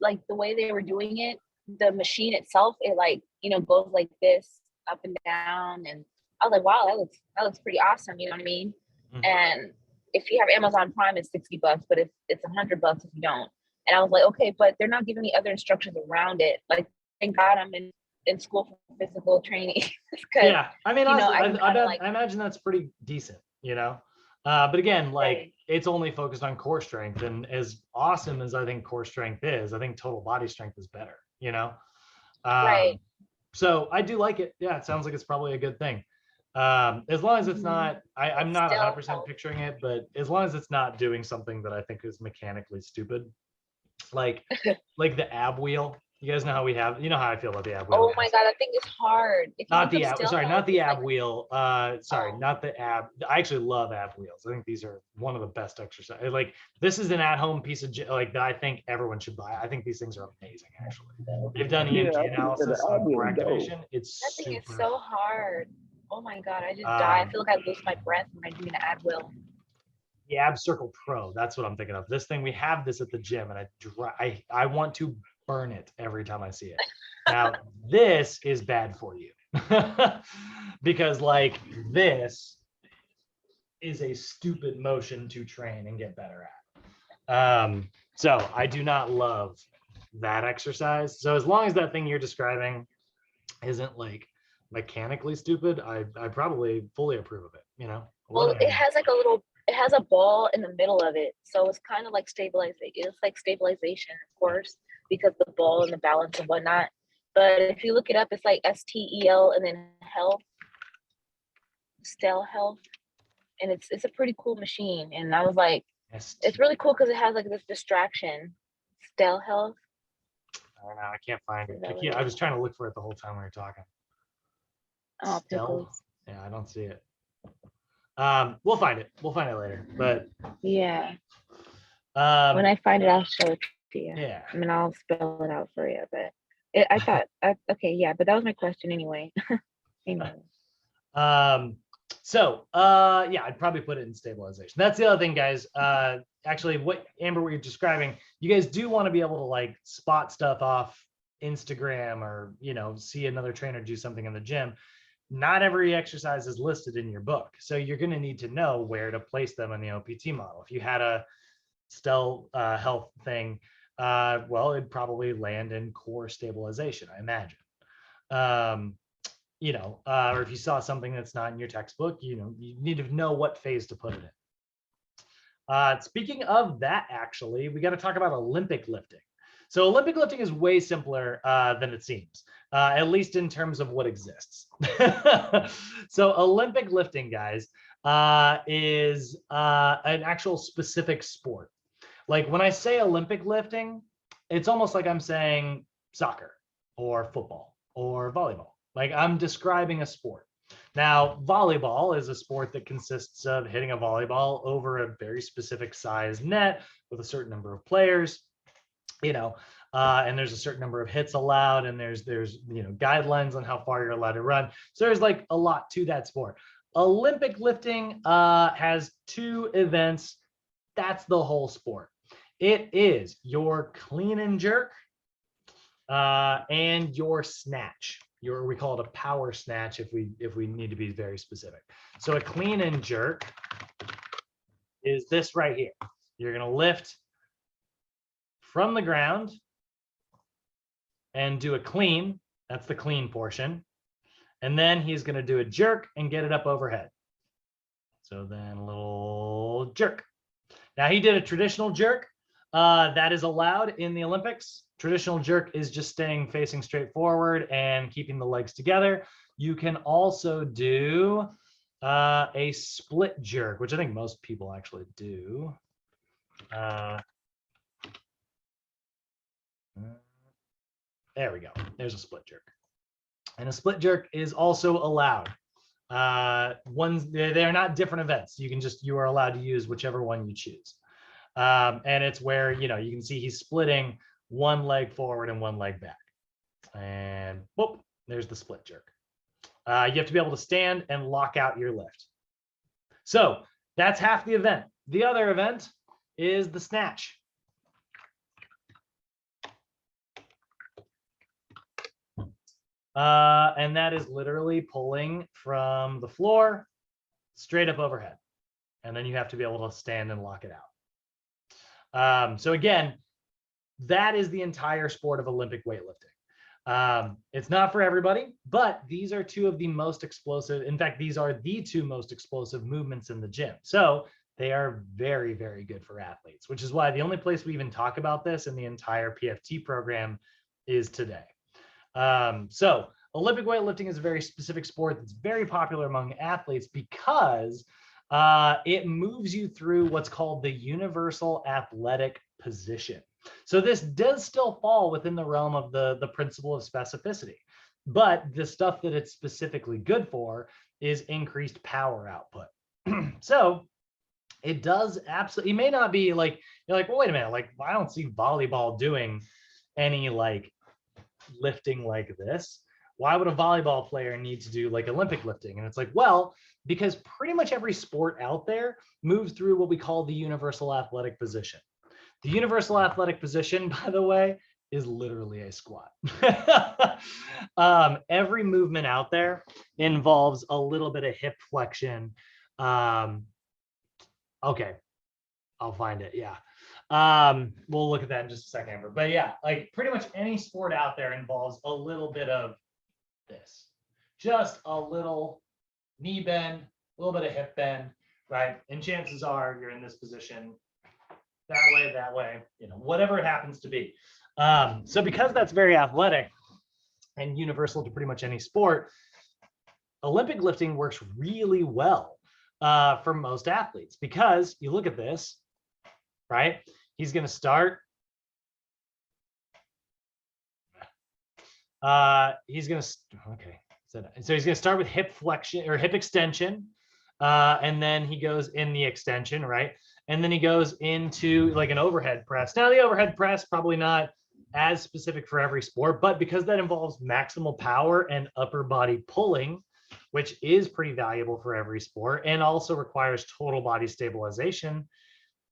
Like the way they were doing it, the machine itself, it like, goes like this up and down. And I was like, wow, that looks pretty awesome. You know what I mean? Mhm. And if you have Amazon Prime, it's $60, but it's $100 if you don't. And I was like, okay, but they're not giving me other instructions around it. Like, thank God I'm in school for physical training. Yeah, I mean, honestly, I imagine that's pretty decent, But again, like Right. it's only focused on core strength, and as awesome as I think core strength is, I think total body strength is better, Right. So I do like it. Yeah, it sounds like it's probably a good thing. As long as it's not, I'm not Still 100% helps. picturing it, but as long as it's not doing something that I think is mechanically stupid, like the ab wheel. You guys know how how I feel about the ab wheel. Oh my God, that thing is hard. If you Not look the up ab, still sorry, not health, the it's ab like, wheel. Sorry, oh, not the ab. I actually love ab wheels. I think these are one of the best exercise. Like this is an at-home piece of like that I think everyone should buy. I think these things are amazing. Actually, they've done Yeah, EMG I think that analysis the on idea core is dope. activation. It's that thing is super. so hard. Oh my God, I just die. I Um, feel like I lose my breath when I do an ab wheel. the Ab Circle Pro. That's what I'm thinking of. This thing, we have this at the gym, and I want to burn it every time I see it. Now, this is bad for you because like this is a stupid motion to train and get better at. So I do not love that exercise. So as long as that thing you're describing isn't like mechanically stupid, I probably fully approve of it. What Well, do I know? it has a ball in the middle of it. So it's kind of like stabilization. It's like stabilization, of course, because the ball and the balance and whatnot. But if you look it up, it's like STEL and then health, Stel health. And it's a pretty cool machine. And I was like, it's really cool because it has like this distraction. Stel health. I don't know. I can't find it. Is that what I it was is? trying to look for it the whole time we were talking. Oh, Still, pickles. yeah, I don't see it. We'll find it. We'll find it later. But Yeah. When I find it, I'll show it to you. yeah. I mean, I'll spell it out for you. But I thought, okay, yeah. But that was my question anyway. Anyway. Yeah, I'd probably put it in stabilization. That's the other thing, guys. Actually, what you're describing, you guys do want to be able to like spot stuff off Instagram or see another trainer do something in the gym. Not every exercise is listed in your book, so you're going to need to know where to place them in the OPT model. If you had a Stel health thing, well, it'd probably land in core stabilization, I imagine. Or if you saw something that's not in your textbook, you need to know what phase to put it in. Speaking of that, actually, we got to talk about Olympic lifting. So Olympic lifting is way simpler than it seems, at least in terms of what exists. So Olympic lifting, guys, is an actual specific sport. Like when I say Olympic lifting, it's almost like I'm saying soccer or football or volleyball. Like I'm describing a sport. Now, volleyball is a sport that consists of hitting a volleyball over a very specific size net with a certain number of players, and there's a certain number of hits allowed, and there's guidelines on how far you're allowed to run. So there's like a lot to that sport. Olympic lifting has two events. That's the whole sport. It is your clean and jerk and your snatch. we call it a power snatch if we need to be very specific. So a clean and jerk is this right here. You're going to lift from the ground and do a clean. That's the clean portion. And then he's going to do a jerk and get it up overhead. So then a little jerk. Now he did a traditional jerk. That is allowed in the Olympics. Traditional jerk is just staying facing straight forward and keeping the legs together. You can also do a split jerk, which I think most people actually do. There we go. There's a split jerk. And a split jerk is also allowed. They're not different events. You are allowed to use whichever one you choose. And it's where, you can see he's splitting one leg forward and one leg back. And whoop, there's the split jerk. You have to be able to stand and lock out your lift. So that's half the event. The other event is the snatch. And that is literally pulling from the floor straight up overhead. And then you have to be able to stand and lock it out. So again, that is the entire sport of Olympic weightlifting. It's not for everybody, but these are two of the most explosive. In fact, these are the two most explosive movements in the gym. So they are very, very good for athletes, which is why the only place we even talk about this in the entire PFT program is today. So Olympic weightlifting is a very specific sport that's very popular among athletes because it moves you through what's called the universal athletic position. So this does still fall within the realm of the principle of specificity, but the stuff that it's specifically good for is increased power output. So it does absolutely, you may not be like, you're like, well, wait a minute, like I don't see volleyball doing any like lifting like this. Why would a volleyball player need to do like Olympic lifting? And it's like, well, because pretty much every sport out there moves through what we call the universal athletic position. The universal athletic position, by the way, is literally a squat. Every movement out there involves a little bit of hip flexion. Okay, I'll find it. Yeah. We'll look at that in just a second, Amber. But yeah, like pretty much any sport out there involves a little bit of this, just a little knee bend, a little bit of hip bend, right? And chances are you're in this position that way, whatever it happens to be. So because that's very athletic and universal to pretty much any sport, Olympic lifting works really well for most athletes because you look at this, right? He's going to start. He's going to, okay. So he's going to start with hip flexion or hip extension. And then he goes in the extension, right? And then he goes into like an overhead press. Now the overhead press, probably not as specific for every sport, but because that involves maximal power and upper body pulling, which is pretty valuable for every sport and also requires total body stabilization,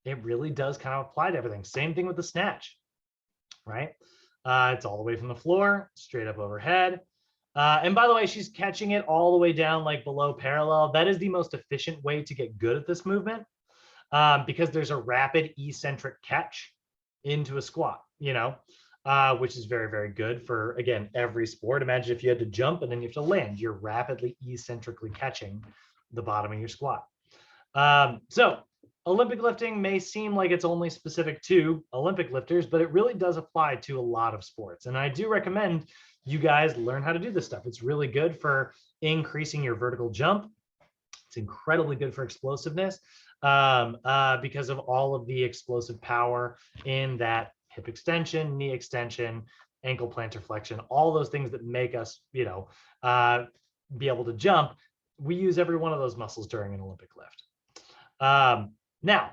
it really does kind of apply to everything. Same thing with the snatch, right? It's all the way from the floor, straight up overhead. And by the way, she's catching it all the way down like below parallel. That is the most efficient way to get good at this movement because there's a rapid eccentric catch into a squat, which is very, very good for, again, every sport. Imagine if you had to jump and then you have to land, you're rapidly eccentrically catching the bottom of your squat. So Olympic lifting may seem like it's only specific to Olympic lifters, but it really does apply to a lot of sports. And I do recommend you guys learn how to do this stuff. It's really good for increasing your vertical jump. It's incredibly good for explosiveness because of all of the explosive power in that hip extension, knee extension, ankle plantar flexion, all those things that make us, be able to jump. We use every one of those muscles during an Olympic lift. Now,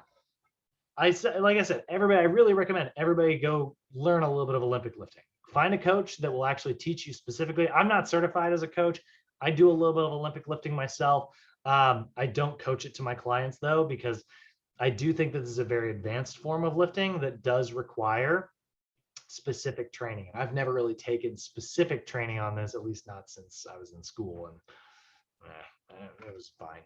like I said, everybody, I really recommend everybody go learn a little bit of Olympic lifting. Find a coach that will actually teach you specifically. I'm not certified as a coach. I do a little bit of Olympic lifting myself. I don't coach it to my clients though, because I do think that this is a very advanced form of lifting that does require specific training. I've never really taken specific training on this, at least not since I was in school, and it was fine.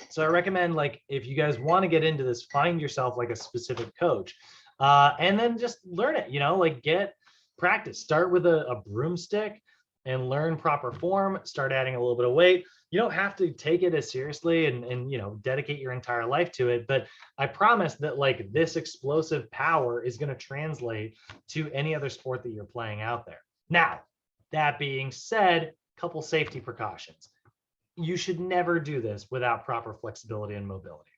So I recommend, like, if you guys want to get into this, find yourself like a specific coach, and then just learn it, like get practice. Start with a broomstick and learn proper form, start adding a little bit of weight. You don't have to take it as seriously and dedicate your entire life to it, but I promise that like this explosive power is going to translate to any other sport that you're playing out there. Now, that being said, couple safety precautions. You should never do this without proper flexibility and mobility.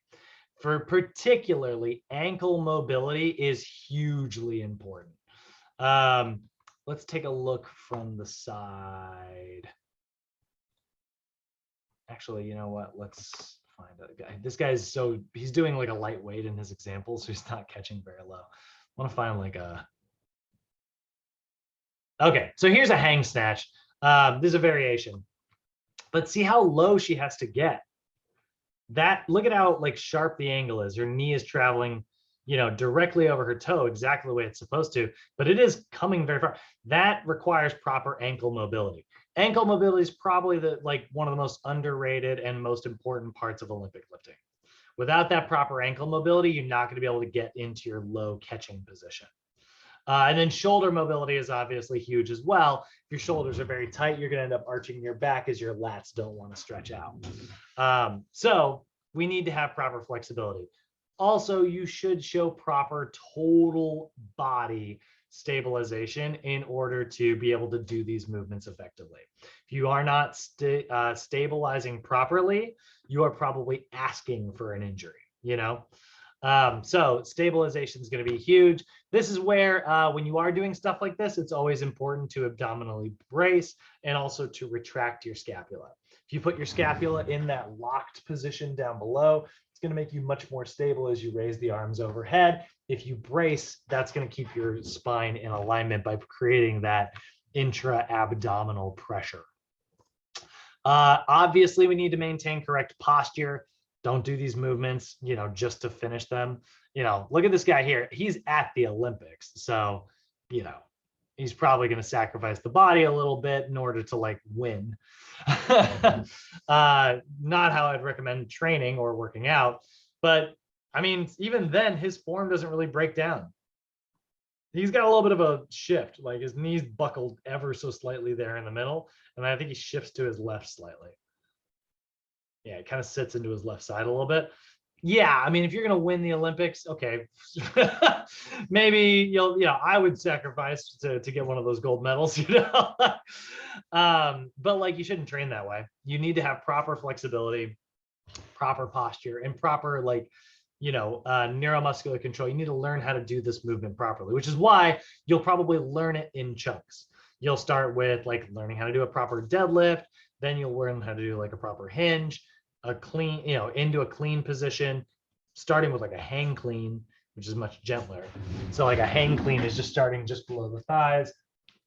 For particularly ankle mobility is hugely important. Let's take a look from the side. Actually, you know what? Let's find a guy. This guy's he's doing like a lightweight in his example, so he's not catching very low. I want to find like a. Okay, so here's a hang snatch. This is a variation, but see how low she has to get. Look at how like sharp the angle is. Her knee is traveling, directly over her toe, exactly the way it's supposed to, but it is coming very far. That requires proper ankle mobility. Ankle mobility is probably one of the most underrated and most important parts of Olympic lifting. Without that proper ankle mobility, you're not going to be able to get into your low catching position. And then shoulder mobility is obviously huge as well. If your shoulders are very tight, you're going to end up arching your back as your lats don't want to stretch out. So we need to have proper flexibility. Also, you should show proper total body stabilization in order to be able to do these movements effectively. If you are not stabilizing properly, you are probably asking for an injury, So stabilization is going to be huge. This is where when you are doing stuff like this, it's always important to abdominally brace and also to retract your scapula. If you put your scapula in that locked position down below, it's going to make you much more stable as you raise the arms overhead. If you brace, that's going to keep your spine in alignment by creating that intra-abdominal pressure. Obviously, we need to maintain correct posture. Don't do these movements, just to finish them. Look at this guy here. He's at the Olympics. So, he's probably going to sacrifice the body a little bit in order to win. Not how I'd recommend training or working out. But I mean, even then, his form doesn't really break down. He's got a little bit of a shift, like his knees buckled ever so slightly there in the middle. And I think he shifts to his left slightly. Yeah, it kind of sits into his left side a little bit. Yeah, I mean, if you're going to win the Olympics, okay, maybe I would sacrifice to get one of those gold medals, but you shouldn't train that way. You need to have proper flexibility, proper posture, and proper neuromuscular control. You need to learn how to do this movement properly, which is why you'll probably learn it in chunks. You'll start with learning how to do a proper deadlift, then you'll learn how to do a proper hinge, a clean, into a clean position, starting with a hang clean, which is much gentler. So a hang clean is just starting just below the thighs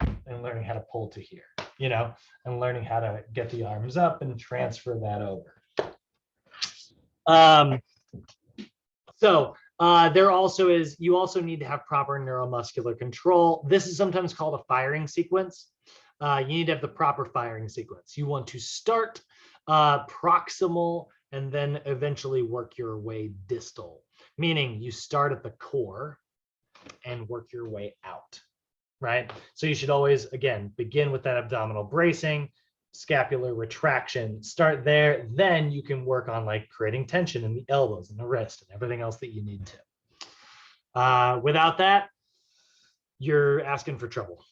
and learning how to pull to here, and learning how to get the arms up and transfer that over. There also is, you also need to have proper neuromuscular control. This is sometimes called a firing sequence. You need to have the proper firing sequence. You want to start proximal and then eventually work your way distal, meaning you start at the core and work your way out, right? So you should always, again, begin with that abdominal bracing, scapular retraction, start there, then you can work on creating tension in the elbows and the wrist and everything else that you need to. Without that, you're asking for trouble.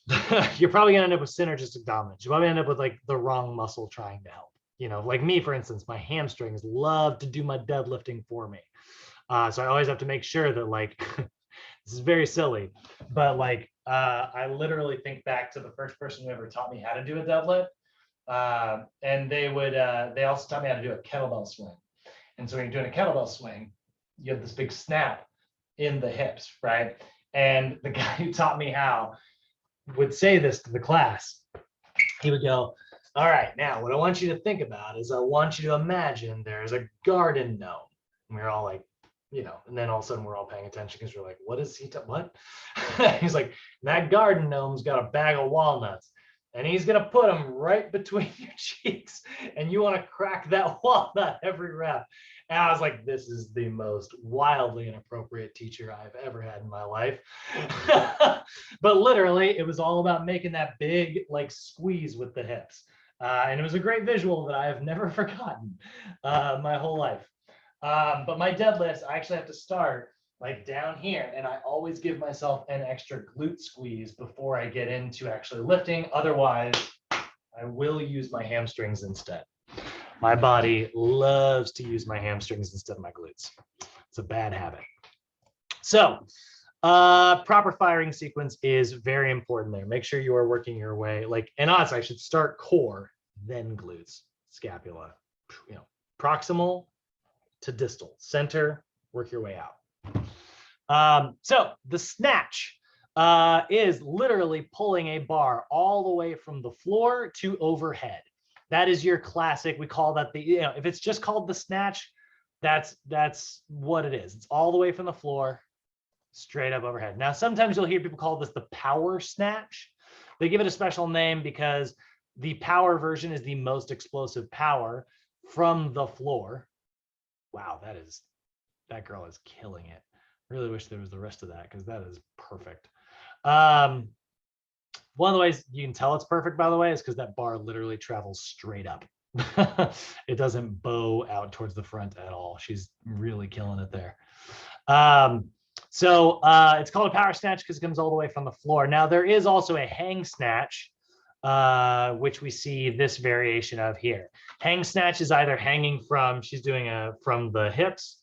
You're probably gonna end up with synergistic dominance. You're probably end up with the wrong muscle trying to help. Like me, for instance, my hamstrings love to do my deadlifting for me. So I always have to make sure that this is very silly, but I literally think back to the first person who ever taught me how to do a deadlift. And they also taught me how to do a kettlebell swing. And so when you're doing a kettlebell swing, you have this big snap in the hips, right? And the guy who taught me how would say this to the class. He would go, all right, now what I want you to think about is I want you to imagine there's a garden gnome. And we were all like, you know, and then all of a sudden we're all paying attention because we're like, what is he, what? He's like, that garden gnome's got a bag of walnuts and he's going to put them right between your cheeks and you want to crack that walnut every rep. And I was like, this is the most wildly inappropriate teacher I've ever had in my life. But literally, it was all about making that big like squeeze with the hips. And it was a great visual that I have never forgotten my whole life. But my deadlifts, I actually have to start like down here, and I always give myself an extra glute squeeze before I get into actually lifting. Otherwise, I will use my hamstrings instead. My body loves to use my hamstrings instead of my glutes. It's a bad habit. So proper firing sequence is very important there. Make sure you are working your way, like, and honestly, I should start core, then glutes, scapula, you know, proximal to distal, center, work your way out. So the snatch is literally pulling a bar all the way from the floor to overhead. That is your classic. We call that the, you know, if it's just called the snatch, that's what it is. It's all the way from the floor, straight up overhead. Now, sometimes you'll hear people call this the power snatch. They give it a special name because the power version is the most explosive power from the floor. Wow, that girl is killing it. Really wish there was the rest of that because that is perfect. One of the ways you can tell it's perfect, by the way, is because that bar literally travels straight up. It doesn't bow out towards the front at all. She's really killing it there. So it's called a power snatch because it comes all the way from the floor. Now, there is also a hang snatch, which we see this variation of here. Hang snatch is either hanging from, she's doing from the hips.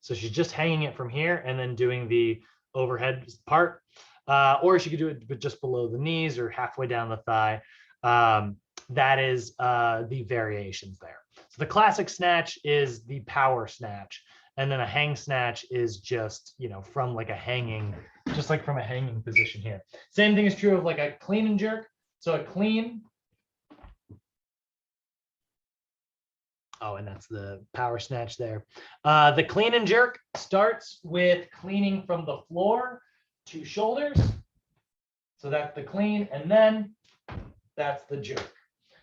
So she's just hanging it from here and then doing the overhead part. Or she could do it just below the knees or halfway down the thigh. That is the variations there. So the classic snatch is the power snatch. And then a hang snatch is just, you know, from like a hanging, just like from a hanging position here. Same thing is true of like a clean and jerk. So a clean. Oh, and that's the power snatch there. The clean and jerk starts with cleaning from the floor to shoulders. So that's the clean, and then that's the jerk.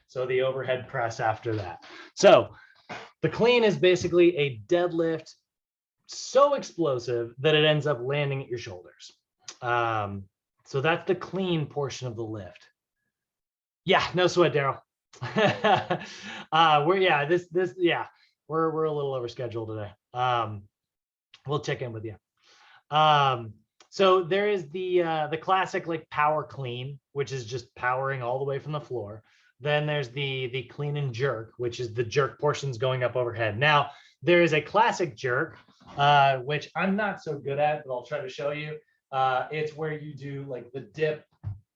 So the overhead press after that. So the clean is basically a deadlift so explosive that it ends up landing at your shoulders. So that's the clean portion of the lift. Yeah, no sweat, Daryl. We're a little over schedule today. We'll check in with you. So there is the classic like power clean, which is just powering all the way from the floor. Then there's the clean and jerk, which is the jerk portions going up overhead. Now there is a classic jerk, which I'm not so good at, but I'll try to show you. It's where you do like the dip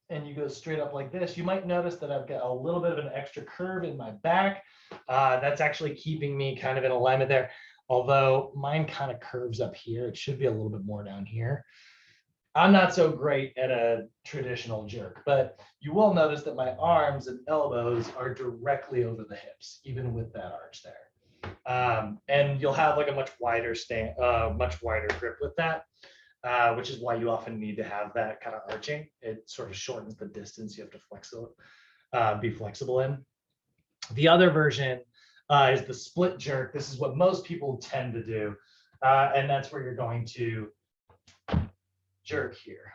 and you go straight up like this. You might notice that I've got a little bit of an extra curve in my back. That's actually keeping me kind of in alignment there. Although mine kind of curves up here. It should be a little bit more down here. I'm not so great at a traditional jerk, but you will notice that my arms and elbows are directly over the hips, even with that arch there. And you'll have like a much wider grip with that. Which is why you often need to have that kind of arching. It sort of shortens the distance you have to be flexible in. The other version is the split jerk. This is what most people tend to do. And that's where you're going to jerk here.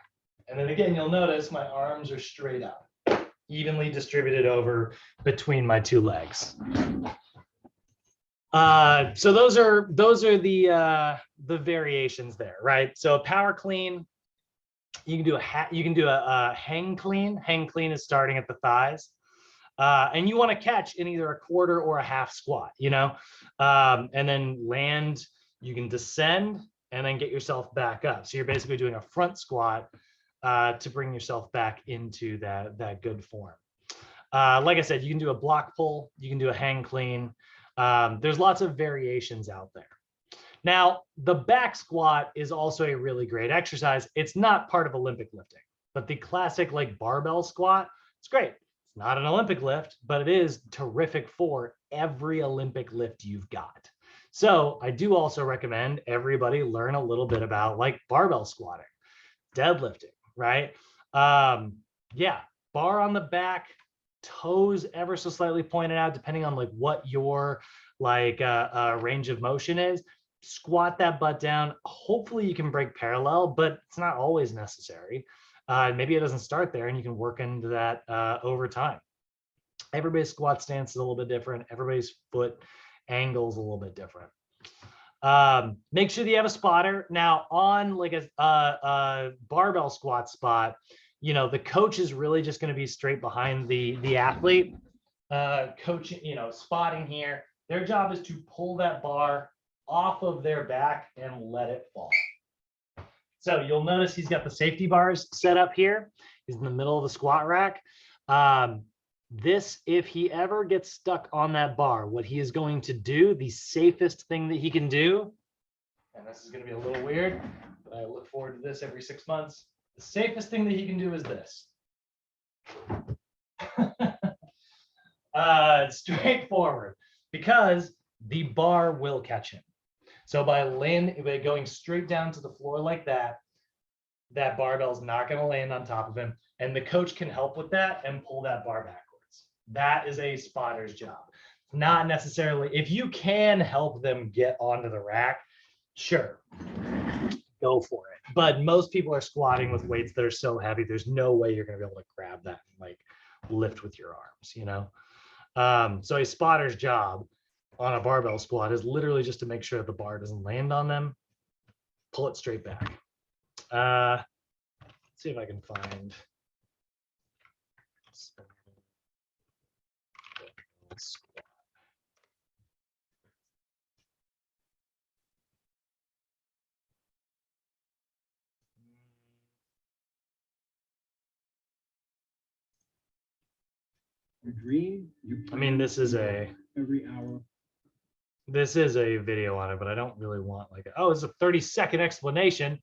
And then again, you'll notice my arms are straight up, evenly distributed over between my two legs. So those are the variations there, right? So a power clean, you can do a hang clean. Hang clean is starting at the thighs, and you want to catch in either a quarter or a half squat, you know, and then land. You can descend and then get yourself back up. So you're basically doing a front squat to bring yourself back into that good form. Like I said, you can do a block pull, you can do a hang clean. There's lots of variations out there. Now, the back squat is also a really great exercise. It's not part of Olympic lifting, but the classic like barbell squat, it's great. It's not an Olympic lift, but it is terrific for every Olympic lift you've got. So I do also recommend everybody learn a little bit about like barbell squatting, deadlifting, right? Yeah, bar on the back, toes ever so slightly pointed out, depending on like what your like range of motion is. Squat that butt down. Hopefully you can break parallel, but it's not always necessary. Maybe it doesn't start there and you can work into that over time. Everybody's squat stance is a little bit different. Everybody's foot angle is a little bit different. Make sure that you have a spotter. Now on like a barbell squat spot, you know, the coach is really just going to be straight behind the athlete. Coaching, you know, spotting here. Their job is to pull that bar off of their back and let it fall. So you'll notice he's got the safety bars set up here. He's in the middle of the squat rack. This, if he ever gets stuck on that bar, what he is going to do, the safest thing that he can do, and this is going to be a little weird, but I look forward to this every 6 months. The safest thing that he can do is this. Straightforward, because the bar will catch him. So by going straight down to the floor like that, that barbell is not going to land on top of him, and the coach can help with that and pull that bar backwards. That is a spotter's job. Not necessarily, if you can help them get onto the rack, sure, go for it. But most people are squatting with weights that are so heavy, there's no way you're going to be able to grab that and like lift with your arms, you know? So a spotter's job on a barbell squat is literally just to make sure that the bar doesn't land on them, pull it straight back. Let's see if I can find. I mean, this is a every hour. This is a video on it, but I don't really want like, oh, it's a 30-second explanation.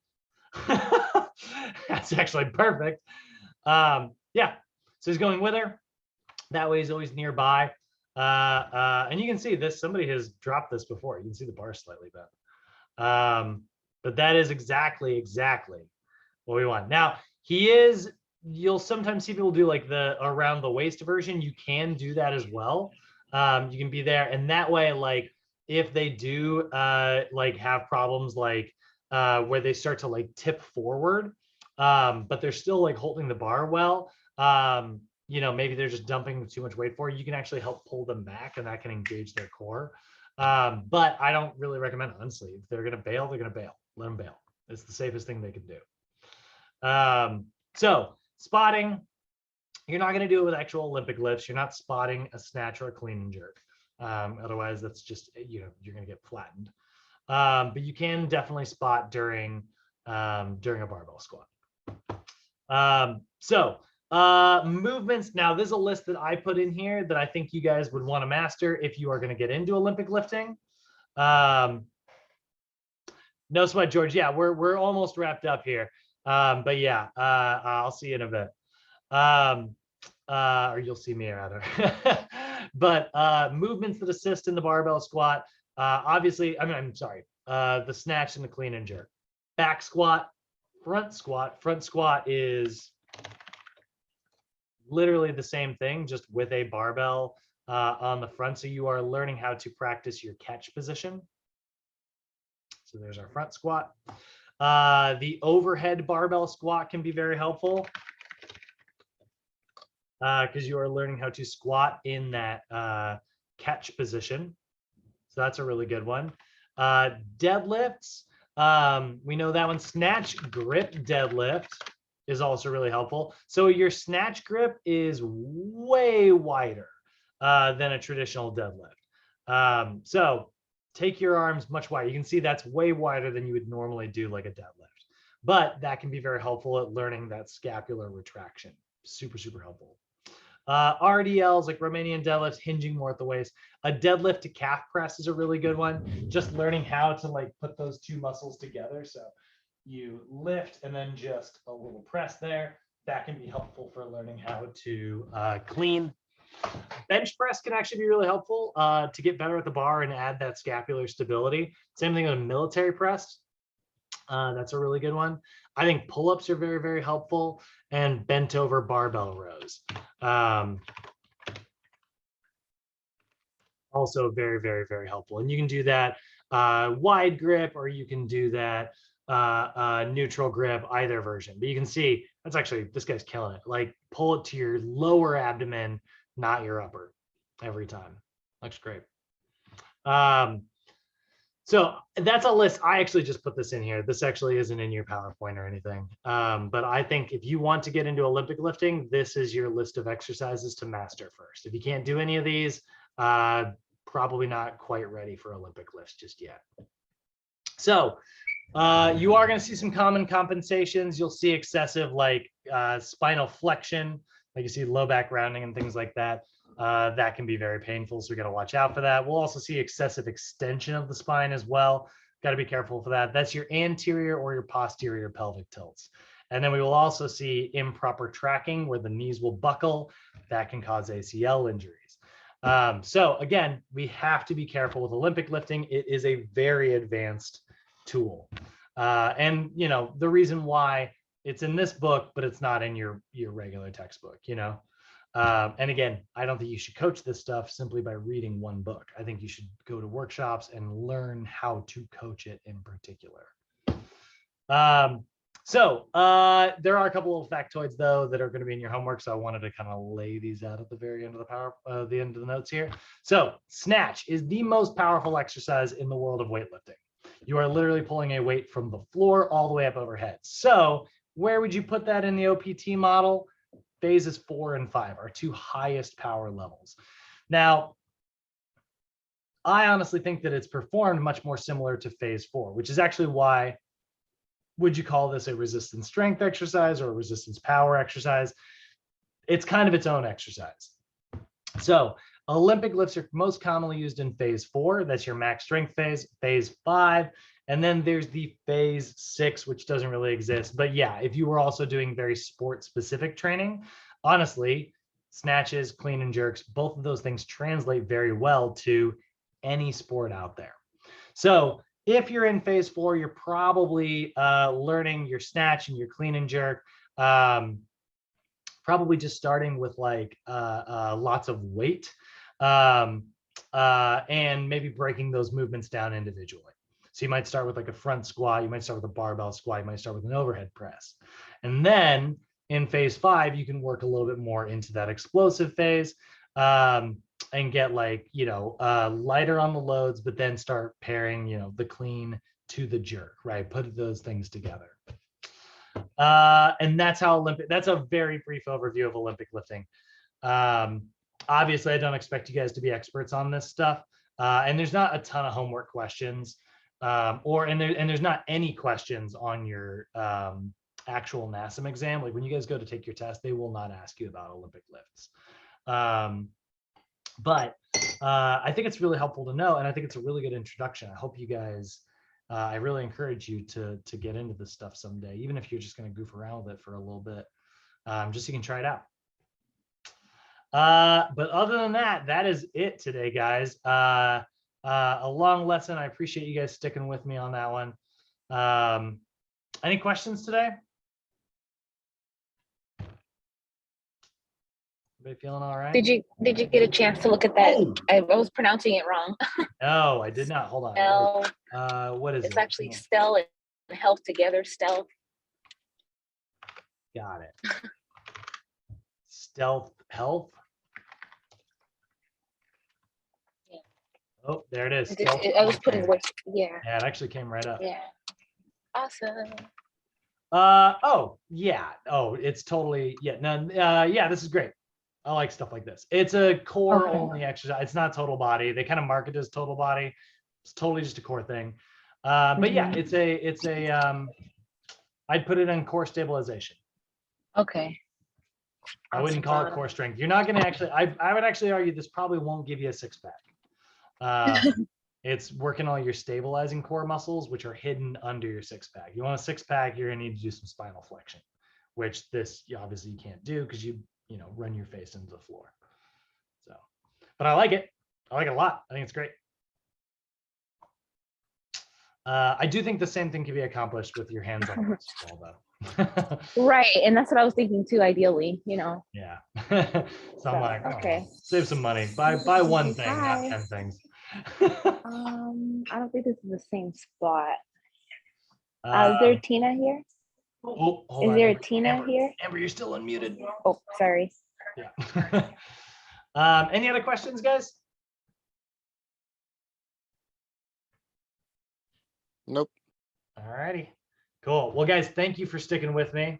That's actually perfect. Yeah, so he's going with her. That way he's always nearby. And you can see this, somebody has dropped this before. You can see the bar slightly bent. But that is exactly what we want. Now, you'll sometimes see people do like the around the waist version. You can do that as well. You can be there, and that way, like if they do like have problems like where they start to like tip forward, but they're still like holding the bar well, you know, maybe they're just dumping too much weight for it, you can actually help pull them back, and that can engage their core. But I don't really recommend it, honestly. If they're gonna bail, they're gonna bail. Let them bail. It's the safest thing they can do. So spotting, you're not going to do it with actual Olympic lifts. You're not spotting a snatch or a clean and jerk. Otherwise, that's just, you know, you're going to get flattened. But you can definitely spot during a barbell squat. Movements. Now, there's a list that I put in here that I think you guys would want to master if you are going to get into Olympic lifting. No sweat, George. Yeah, we're almost wrapped up here. But yeah, I'll see you in a bit. Or you'll see me rather. But movements that assist in the barbell squat, obviously, I'm sorry, the snatch and the clean and jerk. Back squat, front squat. Front squat is literally the same thing, just with a barbell on the front. So you are learning how to practice your catch position. So there's our front squat. The overhead barbell squat can be very helpful because you are learning how to squat in that catch position. So that's a really good one. Deadlifts, we know that one. Snatch grip deadlift is also really helpful. So your snatch grip is way wider than a traditional deadlift. So take your arms much wider. You can see that's way wider than you would normally do like a deadlift. But that can be very helpful at learning that scapular retraction. Super, super helpful. RDLs like Romanian deadlifts, hinging more at the waist. A deadlift to calf press is a really good one. Just learning how to like put those two muscles together. So you lift and then just a little press there. That can be helpful for learning how to clean. Bench press can actually be really helpful to get better at the bar and add that scapular stability. Same thing with military press. That's a really good one. I think pull-ups are very, very helpful, and bent over barbell rows. Also very, very, very helpful. And you can do that wide grip, or you can do that neutral grip, either version. But you can see that's actually, this guy's killing it. Like, pull it to your lower abdomen, not your upper, every time. Looks great. So that's a list. I actually just put this in here. This actually isn't in your PowerPoint or anything. But I think if you want to get into Olympic lifting, this is your list of exercises to master first. If you can't do any of these, probably not quite ready for Olympic lifts just yet. So you are going to see some common compensations. You'll see excessive, like spinal flexion, like you see low back rounding and things like that. That can be very painful, so we got to watch out for that. We'll also see excessive extension of the spine as well. Got to be careful for that. That's your anterior or your posterior pelvic tilts. And then we will also see improper tracking where the knees will buckle. That can cause ACL injuries. So again, we have to be careful with Olympic lifting. It is a very advanced tool. And you know, the reason why it's in this book, but it's not in your regular textbook, you know. And again, I don't think you should coach this stuff simply by reading one book. I think you should go to workshops and learn how to coach it in particular. There are a couple of factoids though that are going to be in your homework, so I wanted to kind of lay these out at the very end of the end of the notes here. So snatch is the most powerful exercise in the world of weightlifting. You are literally pulling a weight from the floor all the way up overhead. So where would you put that in the OPT model? Phases 4 and 5 are two highest power levels. Now, I honestly think that it's performed much more similar to phase 4, which is actually why, would you call this a resistance strength exercise or a resistance power exercise? It's kind of its own exercise. So Olympic lifts are most commonly used in phase 4. That's your max strength phase. Phase 5. And then there's the phase 6, which doesn't really exist. But yeah, if you were also doing very sport specific training, honestly, snatches, clean and jerks, both of those things translate very well to any sport out there. So if you're in phase 4, you're probably learning your snatch and your clean and jerk, probably just starting with like lots of weight and maybe breaking those movements down individually. So you might start with like a front squat, you might start with a barbell squat, you might start with an overhead press. And then in phase 5, you can work a little bit more into that explosive phase and get like, you know, lighter on the loads, but then start pairing, you know, the clean to the jerk, right? Put those things together. And that's how that's a very brief overview of Olympic lifting. Obviously, I don't expect you guys to be experts on this stuff. And there's not a ton of homework questions. And there's not any questions on your actual NASM exam. Like when you guys go to take your test, they will not ask you about Olympic lifts. But I think it's really helpful to know, and I think it's a really good introduction. I hope you guys, I really encourage you to get into this stuff someday, even if you're just going to goof around with it for a little bit, just so you can try it out. But other than that, that is it today, guys. A long lesson. I appreciate you guys sticking with me on that one. Any questions today? Everybody feeling all right? Did you get a chance to look at that? Oh. I was pronouncing it wrong. No, I did not. Hold on. What is it? It's actually Stel and Health Together. Stealth. Got it. Stealth Health. Yeah. Oh, there it is. I was putting words. Yeah. Yeah, it actually came right up. Yeah. Awesome. Oh yeah. Oh, it's totally, yeah. No, yeah, this is great. I like stuff like this. It's a core only exercise. It's not total body. They kind of market it as total body. It's totally just a core thing. But yeah, it's a I'd put it in core stabilization. Okay. I wouldn't call it core strength. You're not going to actually, I would actually argue this probably won't give you a 6-pack. It's working on your stabilizing core muscles, which are hidden under your 6-pack. You want a 6-pack, you're going to need to do some spinal flexion, which this obviously you can't do because you run your face into the floor. but I like it. I like it a lot. I think it's great. I do think the same thing can be accomplished with your hands-on install, though. Right, and that's what I was thinking too. Ideally, Yeah. So I'm like, okay. oh, save some money. Buy one thing, not Hi. 10 things. I don't think this is the same spot. Is Um, there Tina here? oh, hold Is on, there a Amber. Tina Amber, here? Amber, you're still unmuted. Oh, sorry. Yeah. Any other questions, guys? Nope. All righty. Cool. Well, guys, thank you for sticking with me.